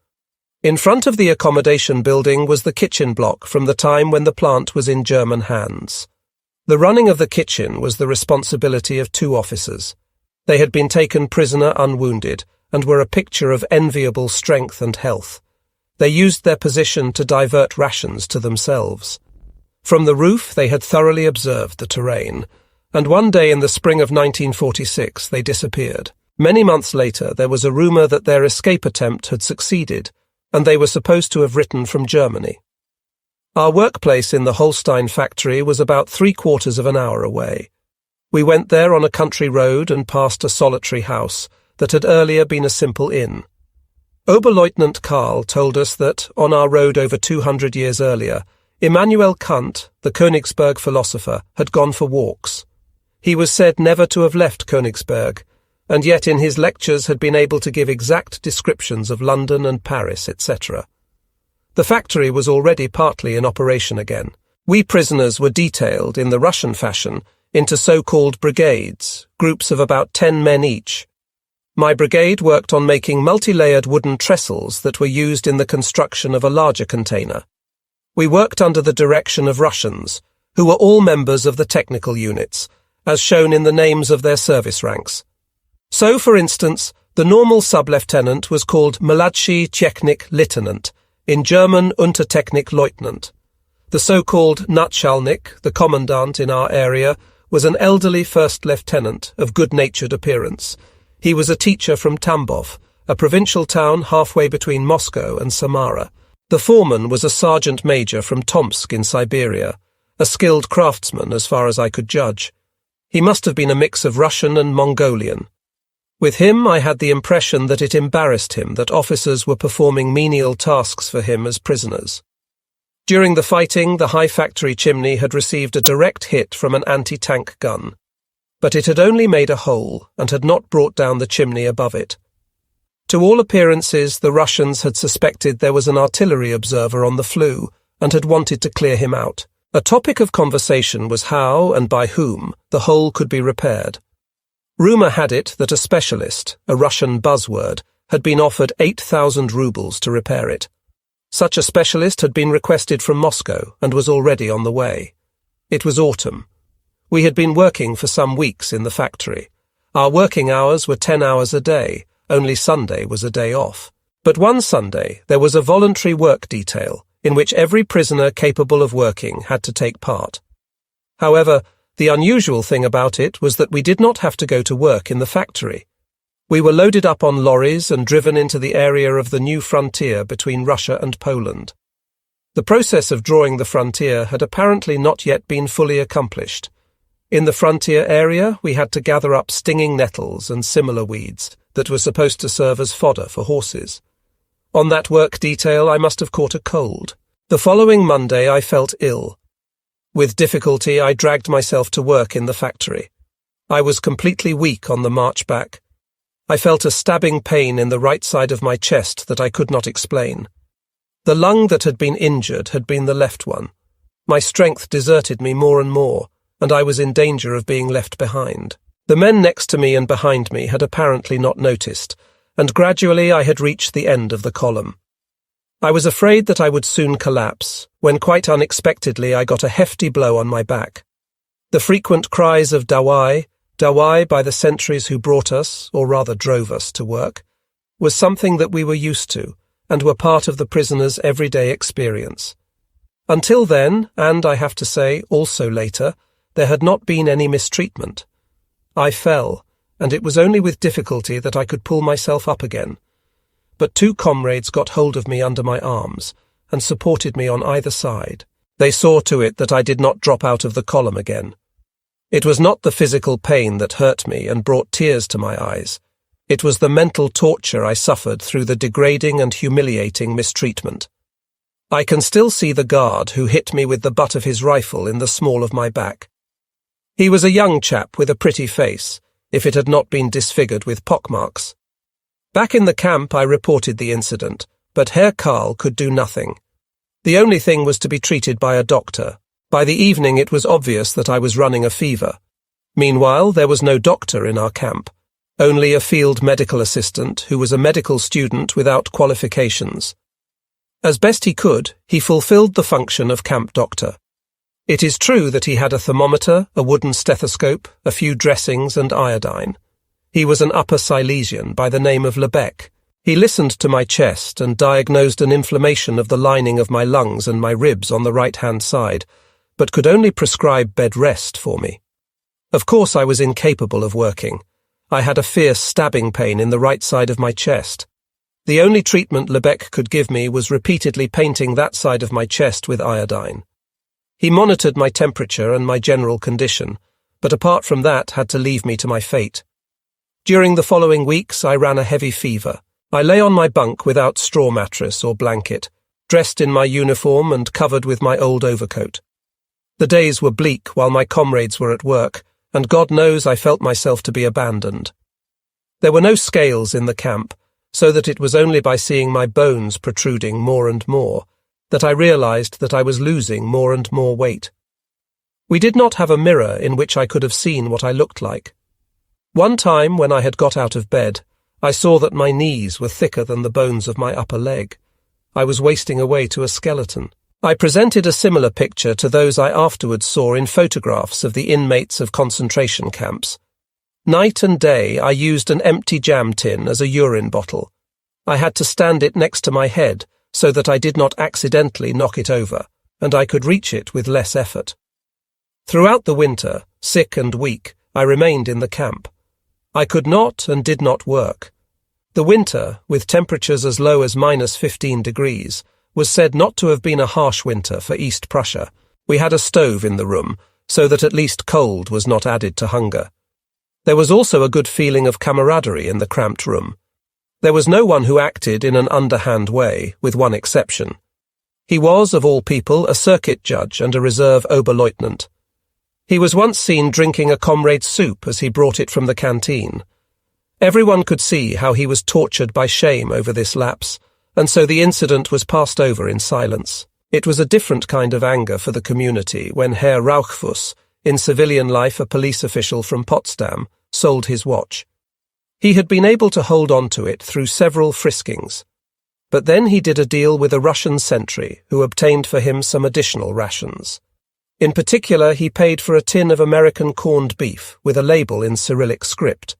In front of the accommodation building was the kitchen block from the time when the plant was in German hands. The running of the kitchen was the responsibility of 2 officers. They had been taken prisoner unwounded, and were a picture of enviable strength and health. They used their position to divert rations to themselves. From the roof they had thoroughly observed the terrain, and one day in the spring of 1946 they disappeared. Many months later there was a rumour that their escape attempt had succeeded, and they were supposed to have written from Germany. Our workplace in the Holstein factory was about 3/4 of an hour away. We went there on a country road and passed a solitary house that had earlier been a simple inn. Oberleutnant Karl told us that, on our road over 200 years earlier, Immanuel Kant, the Königsberg philosopher, had gone for walks. He was said never to have left Königsberg, and yet in his lectures had been able to give exact descriptions of London and Paris, etc. The factory was already partly in operation again. We prisoners were detailed, in the Russian fashion, into so-called brigades, groups of about 10 men each. My brigade worked on making multi-layered wooden trestles that were used in the construction of a larger container. We worked under the direction of Russians, who were all members of the technical units, as shown in the names of their service ranks. So, for instance, the normal sub-lieutenant was called Mladší Technik Lieutenant, in German Untertechnik Leutnant. The so-called Nachalnik, the commandant in our area, was an elderly first lieutenant of good-natured appearance. He was a teacher from Tambov, a provincial town halfway between Moscow and Samara. The foreman was a sergeant major from Tomsk in Siberia, a skilled craftsman as far as I could judge. He must have been a mix of Russian and Mongolian. With him, I had the impression that it embarrassed him that officers were performing menial tasks for him as prisoners. During the fighting, the high factory chimney had received a direct hit from an anti-tank gun, but it had only made a hole and had not brought down the chimney above it. To all appearances, the Russians had suspected there was an artillery observer on the flue and had wanted to clear him out. A topic of conversation was how, and by whom, the hole could be repaired. Rumour had it that a specialist, a Russian buzzword, had been offered 8,000 rubles to repair it. Such a specialist had been requested from Moscow and was already on the way. It was autumn. We had been working for some weeks in the factory. Our working hours were 10 hours a day, only Sunday was a day off. But one Sunday there was a voluntary work detail in which every prisoner capable of working had to take part. However, the unusual thing about it was that we did not have to go to work in the factory. We were loaded up on lorries and driven into the area of the new frontier between Russia and Poland. The process of drawing the frontier had apparently not yet been fully accomplished. In the frontier area, we had to gather up stinging nettles and similar weeds that were supposed to serve as fodder for horses. On that work detail, I must have caught a cold. The following Monday, I felt ill. With difficulty, I dragged myself to work in the factory. I was completely weak on the march back. I felt a stabbing pain in the right side of my chest that I could not explain. The lung that had been injured had been the left one. My strength deserted me more and more, and I was in danger of being left behind. The men next to me and behind me had apparently not noticed, and gradually I had reached the end of the column. I was afraid that I would soon collapse, when quite unexpectedly I got a hefty blow on my back. The frequent cries of "Dawai, Dawai" by the sentries who brought us, or rather drove us, to work, was something that we were used to, and were part of the prisoners' everyday experience. Until then, and I have to say, also later, there had not been any mistreatment. I fell, and it was only with difficulty that I could pull myself up again. But two comrades got hold of me under my arms and supported me on either side. They saw to it that I did not drop out of the column again. It was not the physical pain that hurt me and brought tears to my eyes. It was the mental torture I suffered through the degrading and humiliating mistreatment. I can still see the guard who hit me with the butt of his rifle in the small of my back. He was a young chap with a pretty face, if it had not been disfigured with pockmarks. Back in the camp I reported the incident, but Herr Karl could do nothing. The only thing was to be treated by a doctor. By the evening it was obvious that I was running a fever. Meanwhile, there was no doctor in our camp, only a field medical assistant who was a medical student without qualifications. As best he could, he fulfilled the function of camp doctor. It is true that he had a thermometer, a wooden stethoscope, a few dressings and iodine. He was an Upper Silesian by the name of Lebeck. He listened to my chest and diagnosed an inflammation of the lining of my lungs and my ribs on the right-hand side, but could only prescribe bed rest for me. Of course I was incapable of working. I had a fierce stabbing pain in the right side of my chest. The only treatment Lebeck could give me was repeatedly painting that side of my chest with iodine. He monitored my temperature and my general condition, but apart from that had to leave me to my fate. During the following weeks I ran a heavy fever. I lay on my bunk without straw mattress or blanket, dressed in my uniform and covered with my old overcoat. The days were bleak while my comrades were at work, and God knows I felt myself to be abandoned. There were no scales in the camp, so that it was only by seeing my bones protruding more and more that I realized that I was losing more and more weight. We did not have a mirror in which I could have seen what I looked like. One time, when I had got out of bed, I saw that my knees were thicker than the bones of my upper leg. I was wasting away to a skeleton. I presented a similar picture to those I afterwards saw in photographs of the inmates of concentration camps. Night and day I used an empty jam tin as a urine bottle. I had to stand it next to my head so that I did not accidentally knock it over, and I could reach it with less effort. Throughout the winter, sick and weak, I remained in the camp. I could not and did not work. The winter, with temperatures as low as -15 degrees, was said not to have been a harsh winter for East Prussia. We had a stove in the room, so that at least cold was not added to hunger. There was also a good feeling of camaraderie in the cramped room. There was no one who acted in an underhand way, with one exception. He was, of all people, a circuit judge and a reserve Oberleutnant. He was once seen drinking a comrade's soup as he brought it from the canteen. Everyone could see how he was tortured by shame over this lapse, and so the incident was passed over in silence. It was a different kind of anger for the community when Herr Rauchfuss, in civilian life a police official from Potsdam, sold his watch. He had been able to hold on to it through several friskings. But then he did a deal with a Russian sentry who obtained for him some additional rations. In particular, he paid for a tin of American corned beef with a label in Cyrillic script.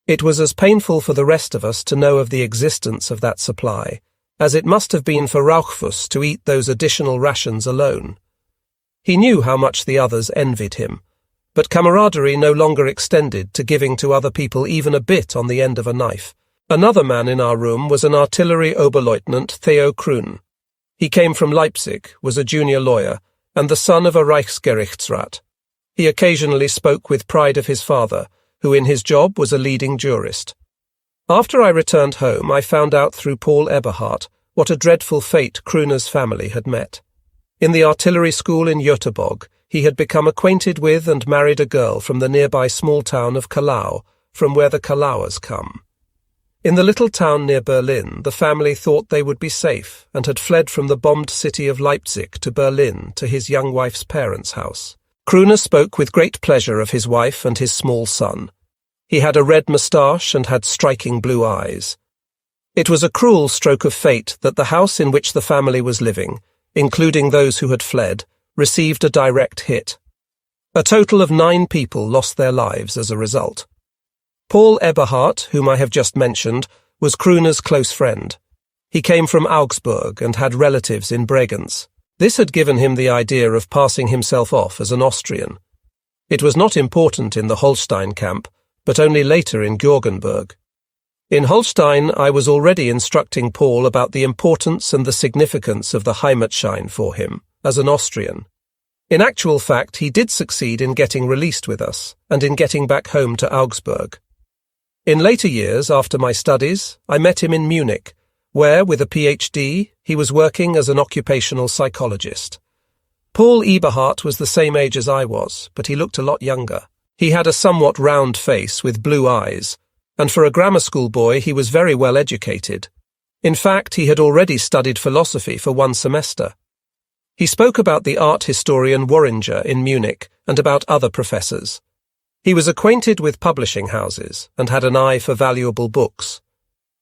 It was as painful for the rest of us to know of the existence of that supply as it must have been for Rauchfuss to eat those additional rations alone. He knew how much the others envied him, but camaraderie no longer extended to giving to other people even a bit on the end of a knife. Another man in our room was an artillery Oberleutnant Theo Kroon. He came from Leipzig, was a junior lawyer, and the son of a Reichsgerichtsrat. He occasionally spoke with pride of his father, who in his job was a leading jurist. After I returned home, I found out through Paul Eberhardt what a dreadful fate Krooner's family had met. In the artillery school in Göteborg, he had become acquainted with and married a girl from the nearby small town of Kallau, from where the Kalauers come. In the little town near Berlin, the family thought they would be safe and had fled from the bombed city of Leipzig to Berlin to his young wife's parents' house. Krooner spoke with great pleasure of his wife and his small son. He had a red moustache and had striking blue eyes. It was a cruel stroke of fate that the house in which the family was living, including those who had fled, received a direct hit. A total of 9 people lost their lives as a result. Paul Eberhardt, whom I have just mentioned, was Krooner's close friend. He came from Augsburg and had relatives in Bregenz. This had given him the idea of passing himself off as an Austrian. It was not important in the Holstein camp, but only later in Georgenberg. In Holstein, I was already instructing Paul about the importance and the significance of the Heimatschein for him, as an Austrian. In actual fact, he did succeed in getting released with us, and in getting back home to Augsburg. In later years, after my studies, I met him in Munich, where, with a PhD, he was working as an occupational psychologist. Paul Eberhardt was the same age as I was, but he looked a lot younger. He had a somewhat round face with blue eyes, and for a grammar school boy he was very well educated. In fact, he had already studied philosophy for 1 semester. He spoke about the art historian Warringer in Munich and about other professors. He was acquainted with publishing houses and had an eye for valuable books.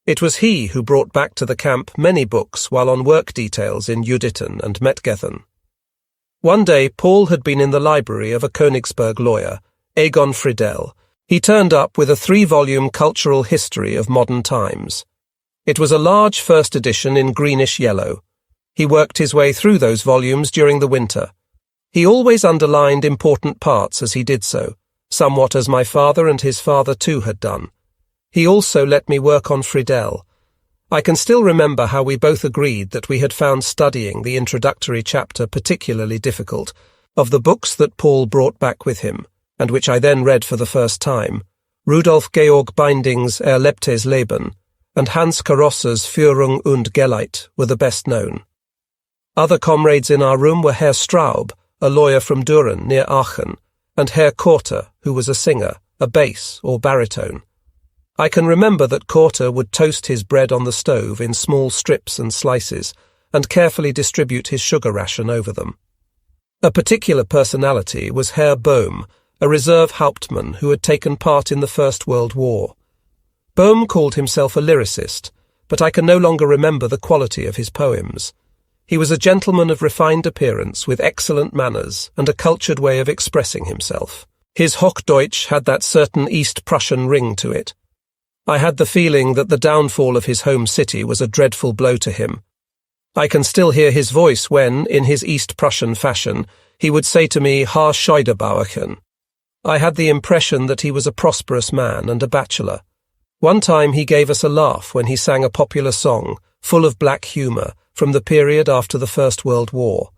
It was he who brought back to the camp many books while on work details in Judithon and Mettgethen. One day Paul had been in the library of a Königsberg lawyer, Egon Friedel. He turned up with a 3-volume cultural history of modern times. It was a large first edition in greenish yellow. He worked his way through those volumes during the winter. He always underlined important parts as he did so, somewhat as my father and his father too had done. He also let me work on Friedel. I can still remember how we both agreed that we had found studying the introductory chapter particularly difficult, of the books that Paul brought back with him, and which I then read for the first time. Rudolf Georg Binding's Erlebtes Leben and Hans Karosser's Führung und Geleit were the best known. Other comrades in our room were Herr Straub, a lawyer from Düren near Aachen, and Herr Korte, who was a singer, a bass or baritone. I can remember that Korte would toast his bread on the stove in small strips and slices, and carefully distribute his sugar ration over them. A particular personality was Herr Bohm, a reserve Hauptmann who had taken part in the First World War. Bohm called himself a lyricist, but I can no longer remember the quality of his poems. He was a gentleman of refined appearance with excellent manners and a cultured way of expressing himself. His Hochdeutsch had that certain East Prussian ring to it. I had the feeling that the downfall of his home city was a dreadful blow to him. I can still hear his voice when, in his East Prussian fashion, he would say to me, Herr Scheidebauerchen. I had the impression that he was a prosperous man and a bachelor. One time he gave us a laugh when he sang a popular song, full of black humour, from the period after the First World War.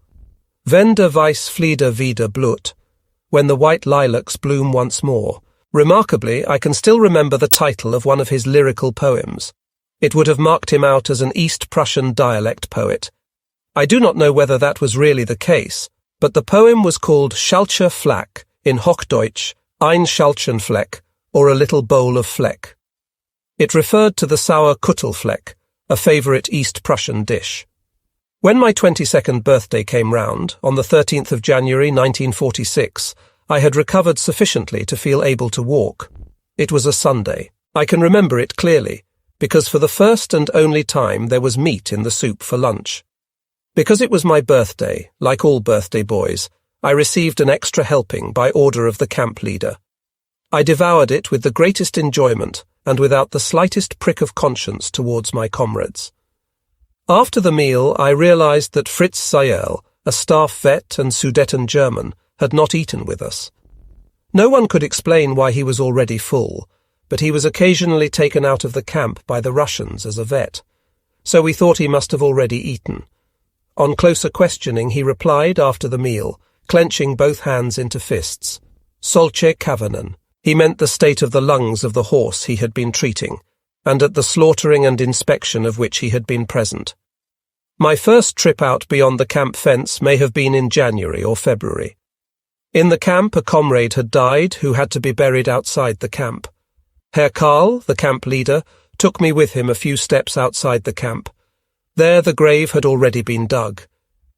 Wenn der Weißflieder wieder blüht, when the white lilacs bloom once more. Remarkably, I can still remember the title of one of his lyrical poems. It would have marked him out as an East Prussian dialect poet. I do not know whether that was really the case, but the poem was called Schalcher Flack, in Hochdeutsch, ein Schalchenfleck, or a little bowl of fleck. It referred to the sour Kuttelfleck, a favourite East Prussian dish. When my 22nd birthday came round, on the 13th of January 1946, I had recovered sufficiently to feel able to walk. It was a Sunday. I can remember it clearly, because for the first and only time there was meat in the soup for lunch. Because it was my birthday, like all birthday boys, I received an extra helping by order of the camp leader. I devoured it with the greatest enjoyment and without the slightest prick of conscience towards my comrades. After the meal, I realized that Fritz Sayel, a staff vet and Sudeten German, had not eaten with us. No one could explain why he was already full, but he was occasionally taken out of the camp by the Russians as a vet, so we thought he must have already eaten. On closer questioning, he replied after the meal, clenching both hands into fists, Solche Kavanen. He meant the state of the lungs of the horse he had been treating, and at the slaughtering and inspection of which he had been present. My first trip out beyond the camp fence may have been in January or February. In the camp, a comrade had died who had to be buried outside the camp. Herr Karl, the camp leader, took me with him a few steps outside the camp. There the grave had already been dug.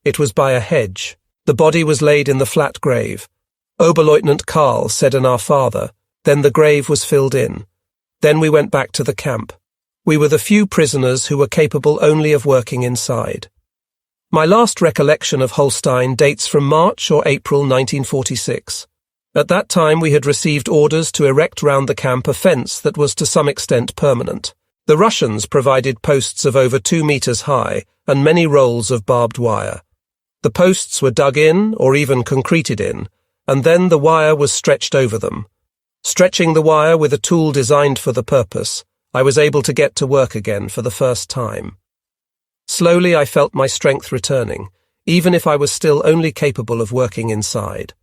It was by a hedge. The body was laid in the flat grave. Oberleutnant Karl said in our father, then the grave was filled in. Then we went back to the camp. We were the few prisoners who were capable only of working inside. My last recollection of Holstein dates from March or April 1946. At that time we had received orders to erect round the camp a fence that was to some extent permanent. The Russians provided posts of over 2 meters high and many rolls of barbed wire. The posts were dug in or even concreted in, and then the wire was stretched over them. Stretching the wire with a tool designed for the purpose, I was able to get to work again for the first time. Slowly I felt my strength returning, even if I was still only capable of working inside.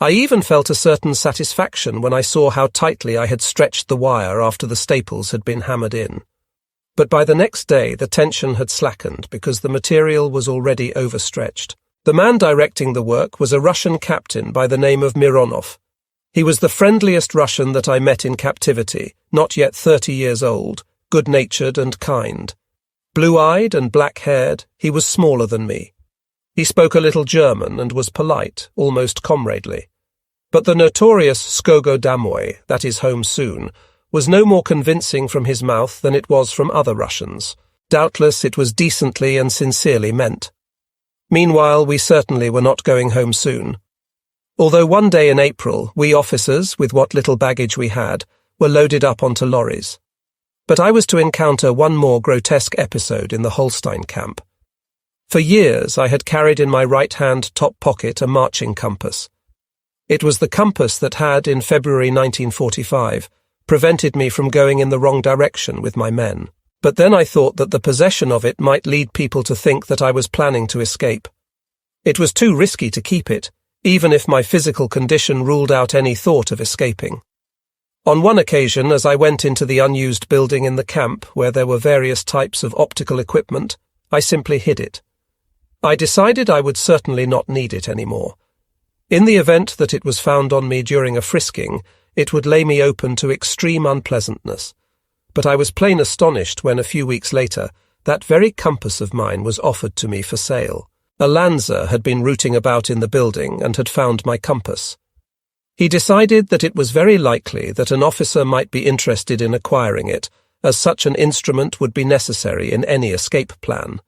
I even felt a certain satisfaction when I saw how tightly I had stretched the wire after the staples had been hammered in. But by the next day the tension had slackened because the material was already overstretched. The man directing the work was a Russian captain by the name of Mironov. He was the friendliest Russian that I met in captivity, not yet 30 years old, good-natured and kind. Blue-eyed and black-haired, he was smaller than me. He spoke a little German and was polite, almost comradely. But the notorious Skogo Damoy, that is home soon, was no more convincing from his mouth than it was from other Russians. Doubtless it was decently and sincerely meant. Meanwhile, we certainly were not going home soon. Although one day in April, we officers, with what little baggage we had, were loaded up onto lorries. But I was to encounter one more grotesque episode in the Holstein camp. For years I had carried in my right-hand top pocket a marching compass. It was the compass that had, in February 1945, prevented me from going in the wrong direction with my men. But then I thought that the possession of it might lead people to think that I was planning to escape. It was too risky to keep it, even if my physical condition ruled out any thought of escaping. On one occasion, as I went into the unused building in the camp where there were various types of optical equipment, I simply hid it. I decided I would certainly not need it anymore. In the event that it was found on me during a frisking, it would lay me open to extreme unpleasantness. But I was plain astonished when, a few weeks later, that very compass of mine was offered to me for sale. A Lanza had been rooting about in the building and had found my compass. He decided that it was very likely that an officer might be interested in acquiring it, as such an instrument would be necessary in any escape plan.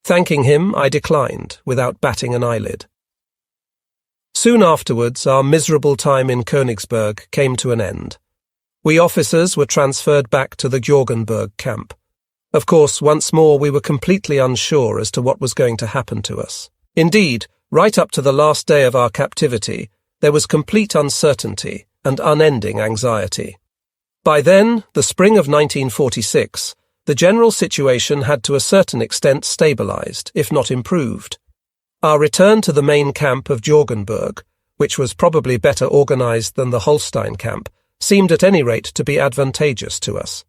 Thanking him, I declined, without batting an eyelid. Soon afterwards, our miserable time in Königsberg came to an end. We officers were transferred back to the Jorgenberg camp. Of course, once more we were completely unsure as to what was going to happen to us. Indeed, right up to the last day of our captivity, there was complete uncertainty and unending anxiety. By then, the spring of 1946, the general situation had to a certain extent stabilized, if not improved. Our return to the main camp of Jorgenburg, which was probably better organized than the Holstein camp, seemed at any rate to be advantageous to us.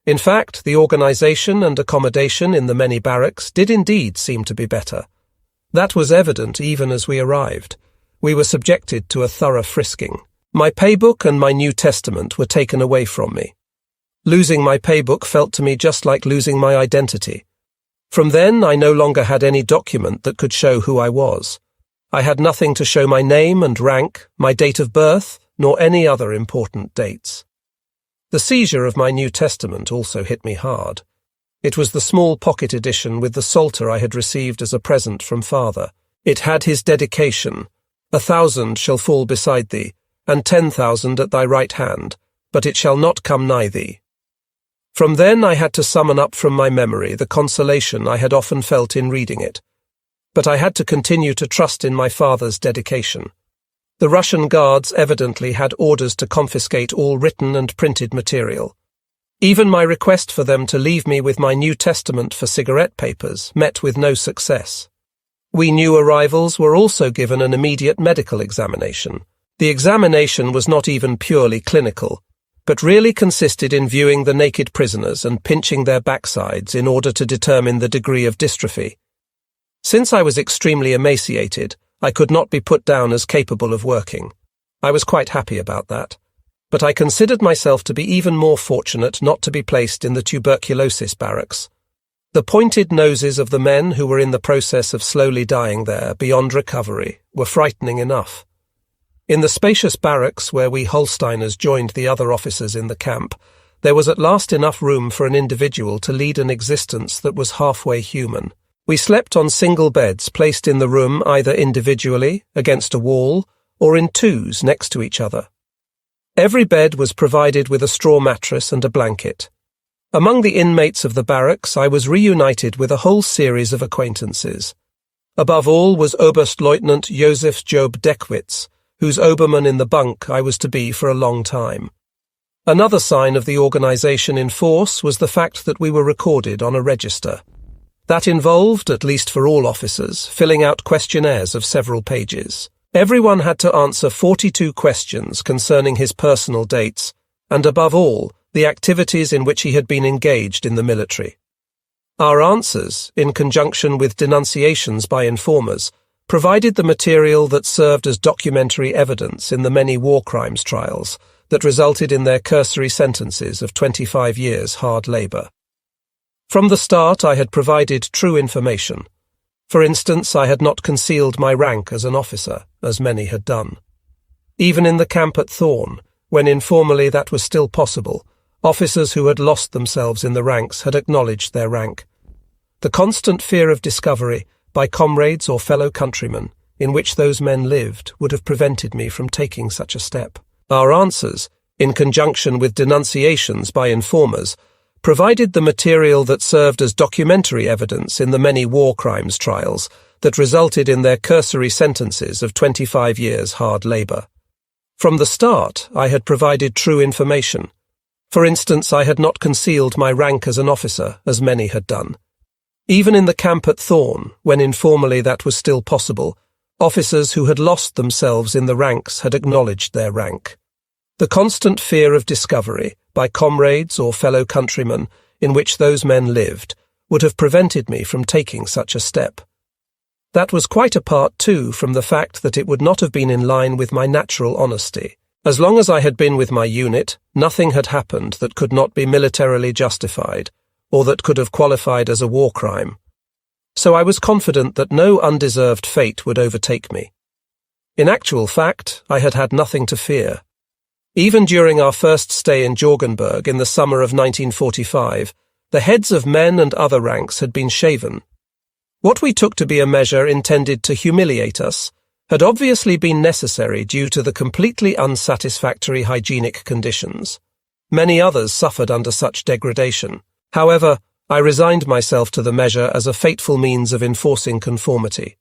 In fact, the organization and accommodation in the many barracks did indeed seem to be better. That was evident even as we arrived. We were subjected to a thorough frisking. My paybook and my New Testament were taken away from me. Losing my paybook felt to me just like losing my identity. From then, I no longer had any document that could show who I was. I had nothing to show my name and rank, my date of birth, nor any other important dates. The seizure of my New Testament also hit me hard. It was the small pocket edition with the Psalter I had received as a present from Father. It had his dedication, 1,000 shall fall beside thee, and 10,000 at thy right hand, but it shall not come nigh thee. From then I had to summon up from my memory the consolation I had often felt in reading it. But I had to continue to trust in my father's dedication. The Russian guards evidently had orders to confiscate all written and printed material. Even my request for them to leave me with my New Testament for cigarette papers met with no success. We new arrivals were also given an immediate medical examination. The examination was not even purely clinical, but really consisted in viewing the naked prisoners and pinching their backsides in order to determine the degree of dystrophy. Since I was extremely emaciated, I could not be put down as capable of working. I was quite happy about that, but I considered myself to be even more fortunate not to be placed in the tuberculosis barracks. The pointed noses of the men who were in the process of slowly dying there, beyond recovery, were frightening enough. In the spacious barracks where we Holsteiners joined the other officers in the camp, there was at last enough room for an individual to lead an existence that was halfway human. We slept on single beds placed in the room either individually, against a wall, or in twos next to each other. Every bed was provided with a straw mattress and a blanket. Among the inmates of the barracks I was reunited with a whole series of acquaintances. Above all was Oberstleutnant Josef Job Deckwitz, whose Oberman in the bunk I was to be for a long time. Another sign of the organization in force was the fact that we were recorded on a register. That involved, at least for all officers, filling out questionnaires of several pages. Everyone had to answer 42 questions concerning his personal dates, and above all, the activities in which he had been engaged in the military. Our answers, in conjunction with denunciations by informers, provided the material that served as documentary evidence in the many war crimes trials that resulted in their cursory sentences of 25 years hard labor. From the start I had provided true information. For instance, I had not concealed my rank as an officer, as many had done. Even in the camp at Thorn, when informally that was still possible, officers who had lost themselves in the ranks had acknowledged their rank. The constant fear of discovery, by comrades or fellow countrymen, in which those men lived, would have prevented me from taking such a step. Our answers, in conjunction with denunciations by informers, provided the material that served as documentary evidence in the many war crimes trials that resulted in their cursory sentences of 25 years hard labor. From the start, I had provided true information. For instance, I had not concealed my rank as an officer, as many had done. Even in the camp at Thorn, when informally that was still possible, officers who had lost themselves in the ranks had acknowledged their rank. The constant fear of discovery, by comrades or fellow countrymen, in which those men lived, would have prevented me from taking such a step. That was quite apart, too, from the fact that it would not have been in line with my natural honesty. As long as I had been with my unit, nothing had happened that could not be militarily justified, or that could have qualified as a war crime. So I was confident that no undeserved fate would overtake me. In actual fact, I had had nothing to fear. Even during our first stay in Jorgenburg in the summer of 1945, the heads of men and other ranks had been shaven. What we took to be a measure intended to humiliate us had obviously been necessary due to the completely unsatisfactory hygienic conditions. Many others suffered under such degradation. However, I resigned myself to the measure as a fateful means of enforcing conformity.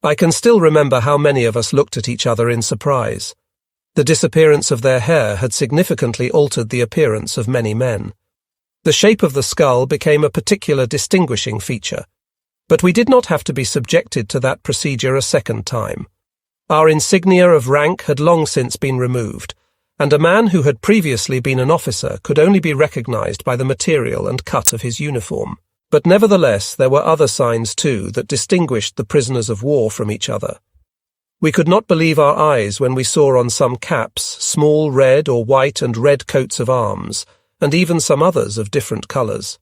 I can still remember how many of us looked at each other in surprise. The disappearance of their hair had significantly altered the appearance of many men. The shape of the skull became a particular distinguishing feature, but we did not have to be subjected to that procedure a second time. Our insignia of rank had long since been removed, and a man who had previously been an officer could only be recognized by the material and cut of his uniform. But nevertheless, there were other signs too that distinguished the prisoners of war from each other. We could not believe our eyes when we saw on some caps small red or white and red coats of arms, and even some others of different colours.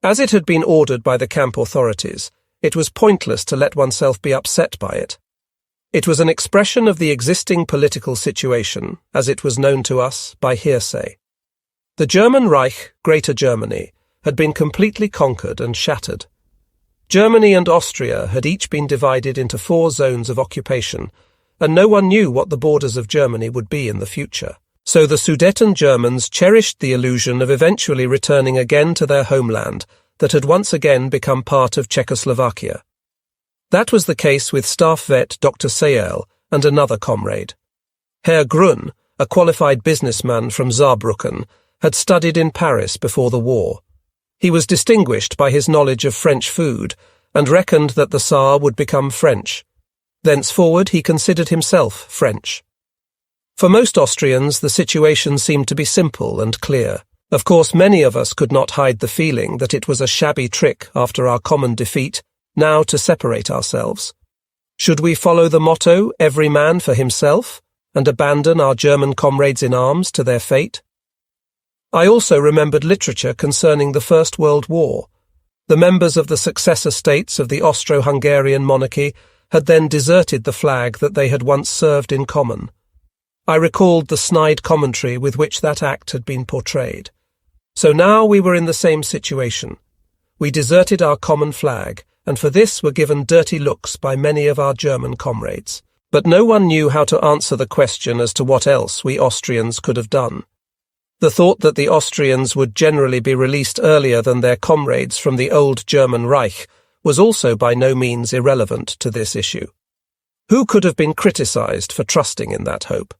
As it had been ordered by the camp authorities, it was pointless to let oneself be upset by it. It was an expression of the existing political situation, as it was known to us by hearsay. The German Reich, Greater Germany, had been completely conquered and shattered. Germany and Austria had each been divided into 4 zones of occupation, and no one knew what the borders of Germany would be in the future. So the Sudeten Germans cherished the illusion of eventually returning again to their homeland that had once again become part of Czechoslovakia. That was the case with staff vet Dr. Sayel and another comrade. Herr Grun, a qualified businessman from Saarbrücken, had studied in Paris before the war. He was distinguished by his knowledge of French food and reckoned that the Saar would become French. Thenceforward he considered himself French. For most Austrians, the situation seemed to be simple and clear. Of course, many of us could not hide the feeling that it was a shabby trick after our common defeat, now to separate ourselves. Should we follow the motto, every man for himself, and abandon our German comrades in arms to their fate? I also remembered literature concerning the First World War. The members of the successor states of the Austro-Hungarian monarchy had then deserted the flag that they had once served in common. I recalled the snide commentary with which that act had been portrayed. So now we were in the same situation. We deserted our common flag, and for this were given dirty looks by many of our German comrades. But no one knew how to answer the question as to what else we Austrians could have done. The thought that the Austrians would generally be released earlier than their comrades from the old German Reich was also by no means irrelevant to this issue. Who could have been criticized for trusting in that hope?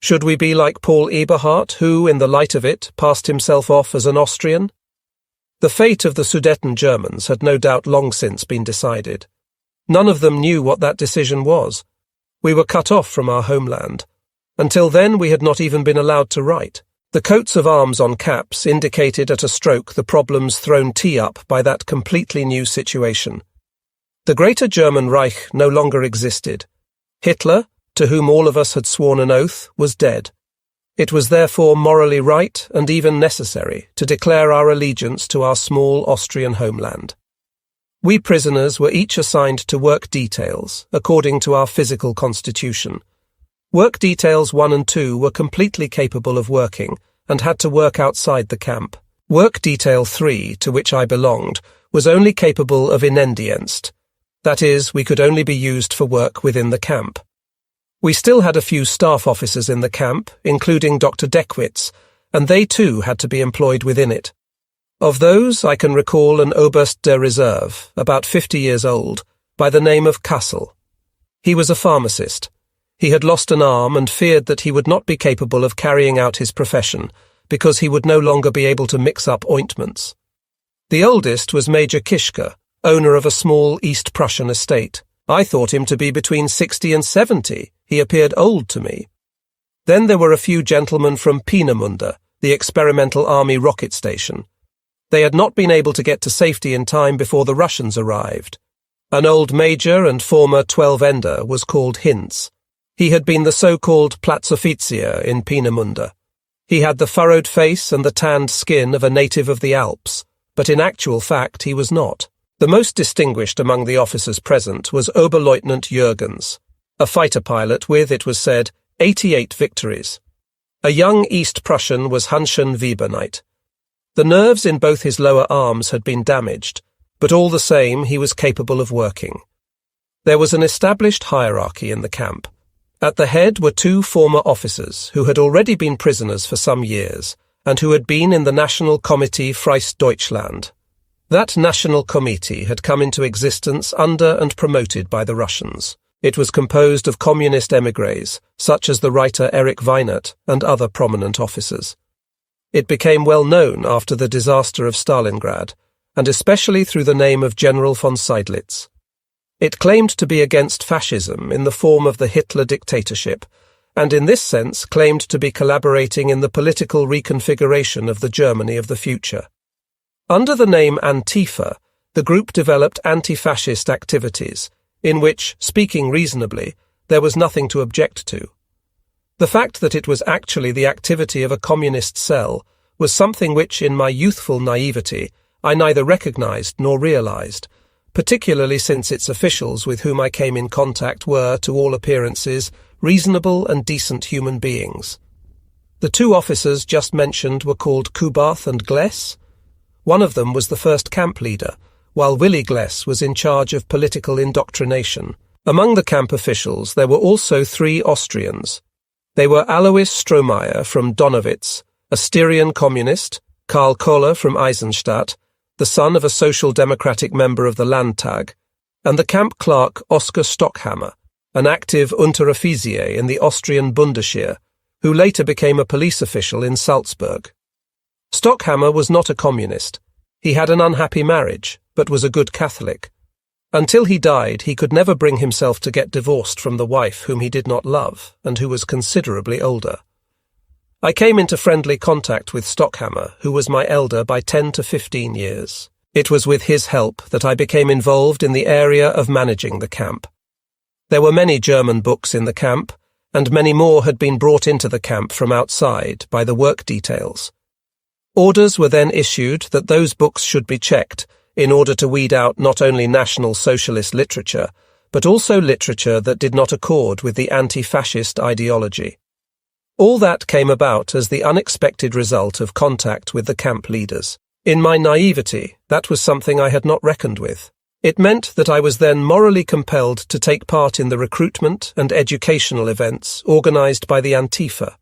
Should we be like Paul Eberhardt, who, in the light of it, passed himself off as an Austrian? The fate of the Sudeten Germans had no doubt long since been decided. None of them knew what that decision was. We were cut off from our homeland. Until then we had not even been allowed to write. The coats of arms on caps indicated at a stroke the problems thrown tee-up by that completely new situation. The Greater German Reich no longer existed. Hitler, to whom all of us had sworn an oath, was dead. It was therefore morally right and even necessary to declare our allegiance to our small Austrian homeland. We prisoners were each assigned to work details, according to our physical constitution. Work details 1 and 2 were completely capable of working and had to work outside the camp. Work detail 3, to which I belonged, was only capable of Innendienst. That is, we could only be used for work within the camp. We still had a few staff officers in the camp, including Dr. Deckwitz, and they too had to be employed within it. Of those, I can recall an Oberst der Reserve, about 50 years old, by the name of Kassel. He was a pharmacist. He had lost an arm and feared that he would not be capable of carrying out his profession because he would no longer be able to mix up ointments. The oldest was Major Kischke, owner of a small East Prussian estate. I thought him to be between 60 and 70. He appeared old to me. Then there were a few gentlemen from Peenemünde, the experimental army rocket station. They had not been able to get to safety in time before the Russians arrived. An old major and former 12-ender was called Hinz. He had been the so-called Platzoffizier in Peenemünde. He had the furrowed face and the tanned skin of a native of the Alps, but in actual fact he was not. The most distinguished among the officers present was Oberleutnant Jürgens, a fighter pilot with, it was said, 88 victories. A young East Prussian was Hanschen Wiebernight. The nerves in both his lower arms had been damaged, but all the same he was capable of working. There was an established hierarchy in the camp. At the head were 2 former officers who had already been prisoners for some years and who had been in the National Committee Freist Deutschland. That national committee had come into existence under and promoted by the Russians. It was composed of communist émigrés, such as the writer Erich Weinert and other prominent officers. It became well known after the disaster of Stalingrad, and especially through the name of General von Seydlitz. It claimed to be against fascism in the form of the Hitler dictatorship, and in this sense claimed to be collaborating in the political reconfiguration of the Germany of the future. Under the name Antifa, the group developed anti-fascist activities, in which, speaking reasonably, there was nothing to object to. The fact that it was actually the activity of a communist cell was something which, in my youthful naivety, I neither recognized nor realized, particularly since its officials with whom I came in contact were, to all appearances, reasonable and decent human beings. The two officers just mentioned were called Kubarth and Gless. One of them was the first camp leader, while Willy Gless was in charge of political indoctrination. Among the camp officials there were also 3 Austrians. They were Alois Strohmeyer from Donowitz, a Styrian communist, Karl Kohler from Eisenstadt, the son of a social democratic member of the Landtag, and the camp clerk Oskar Stockhammer, an active Unteroffizier in the Austrian Bundesheer, who later became a police official in Salzburg. Stockhammer was not a communist. He had an unhappy marriage, but was a good Catholic. Until he died, he could never bring himself to get divorced from the wife whom he did not love, and who was considerably older. I came into friendly contact with Stockhammer, who was my elder by 10 to 15 years. It was with his help that I became involved in the area of managing the camp. There were many German books in the camp, and many more had been brought into the camp from outside by the work details. Orders were then issued that those books should be checked in order to weed out not only National Socialist literature, but also literature that did not accord with the anti-fascist ideology. All that came about as the unexpected result of contact with the camp leaders. In my naivety, that was something I had not reckoned with. It meant that I was then morally compelled to take part in the recruitment and educational events organized by the Antifa.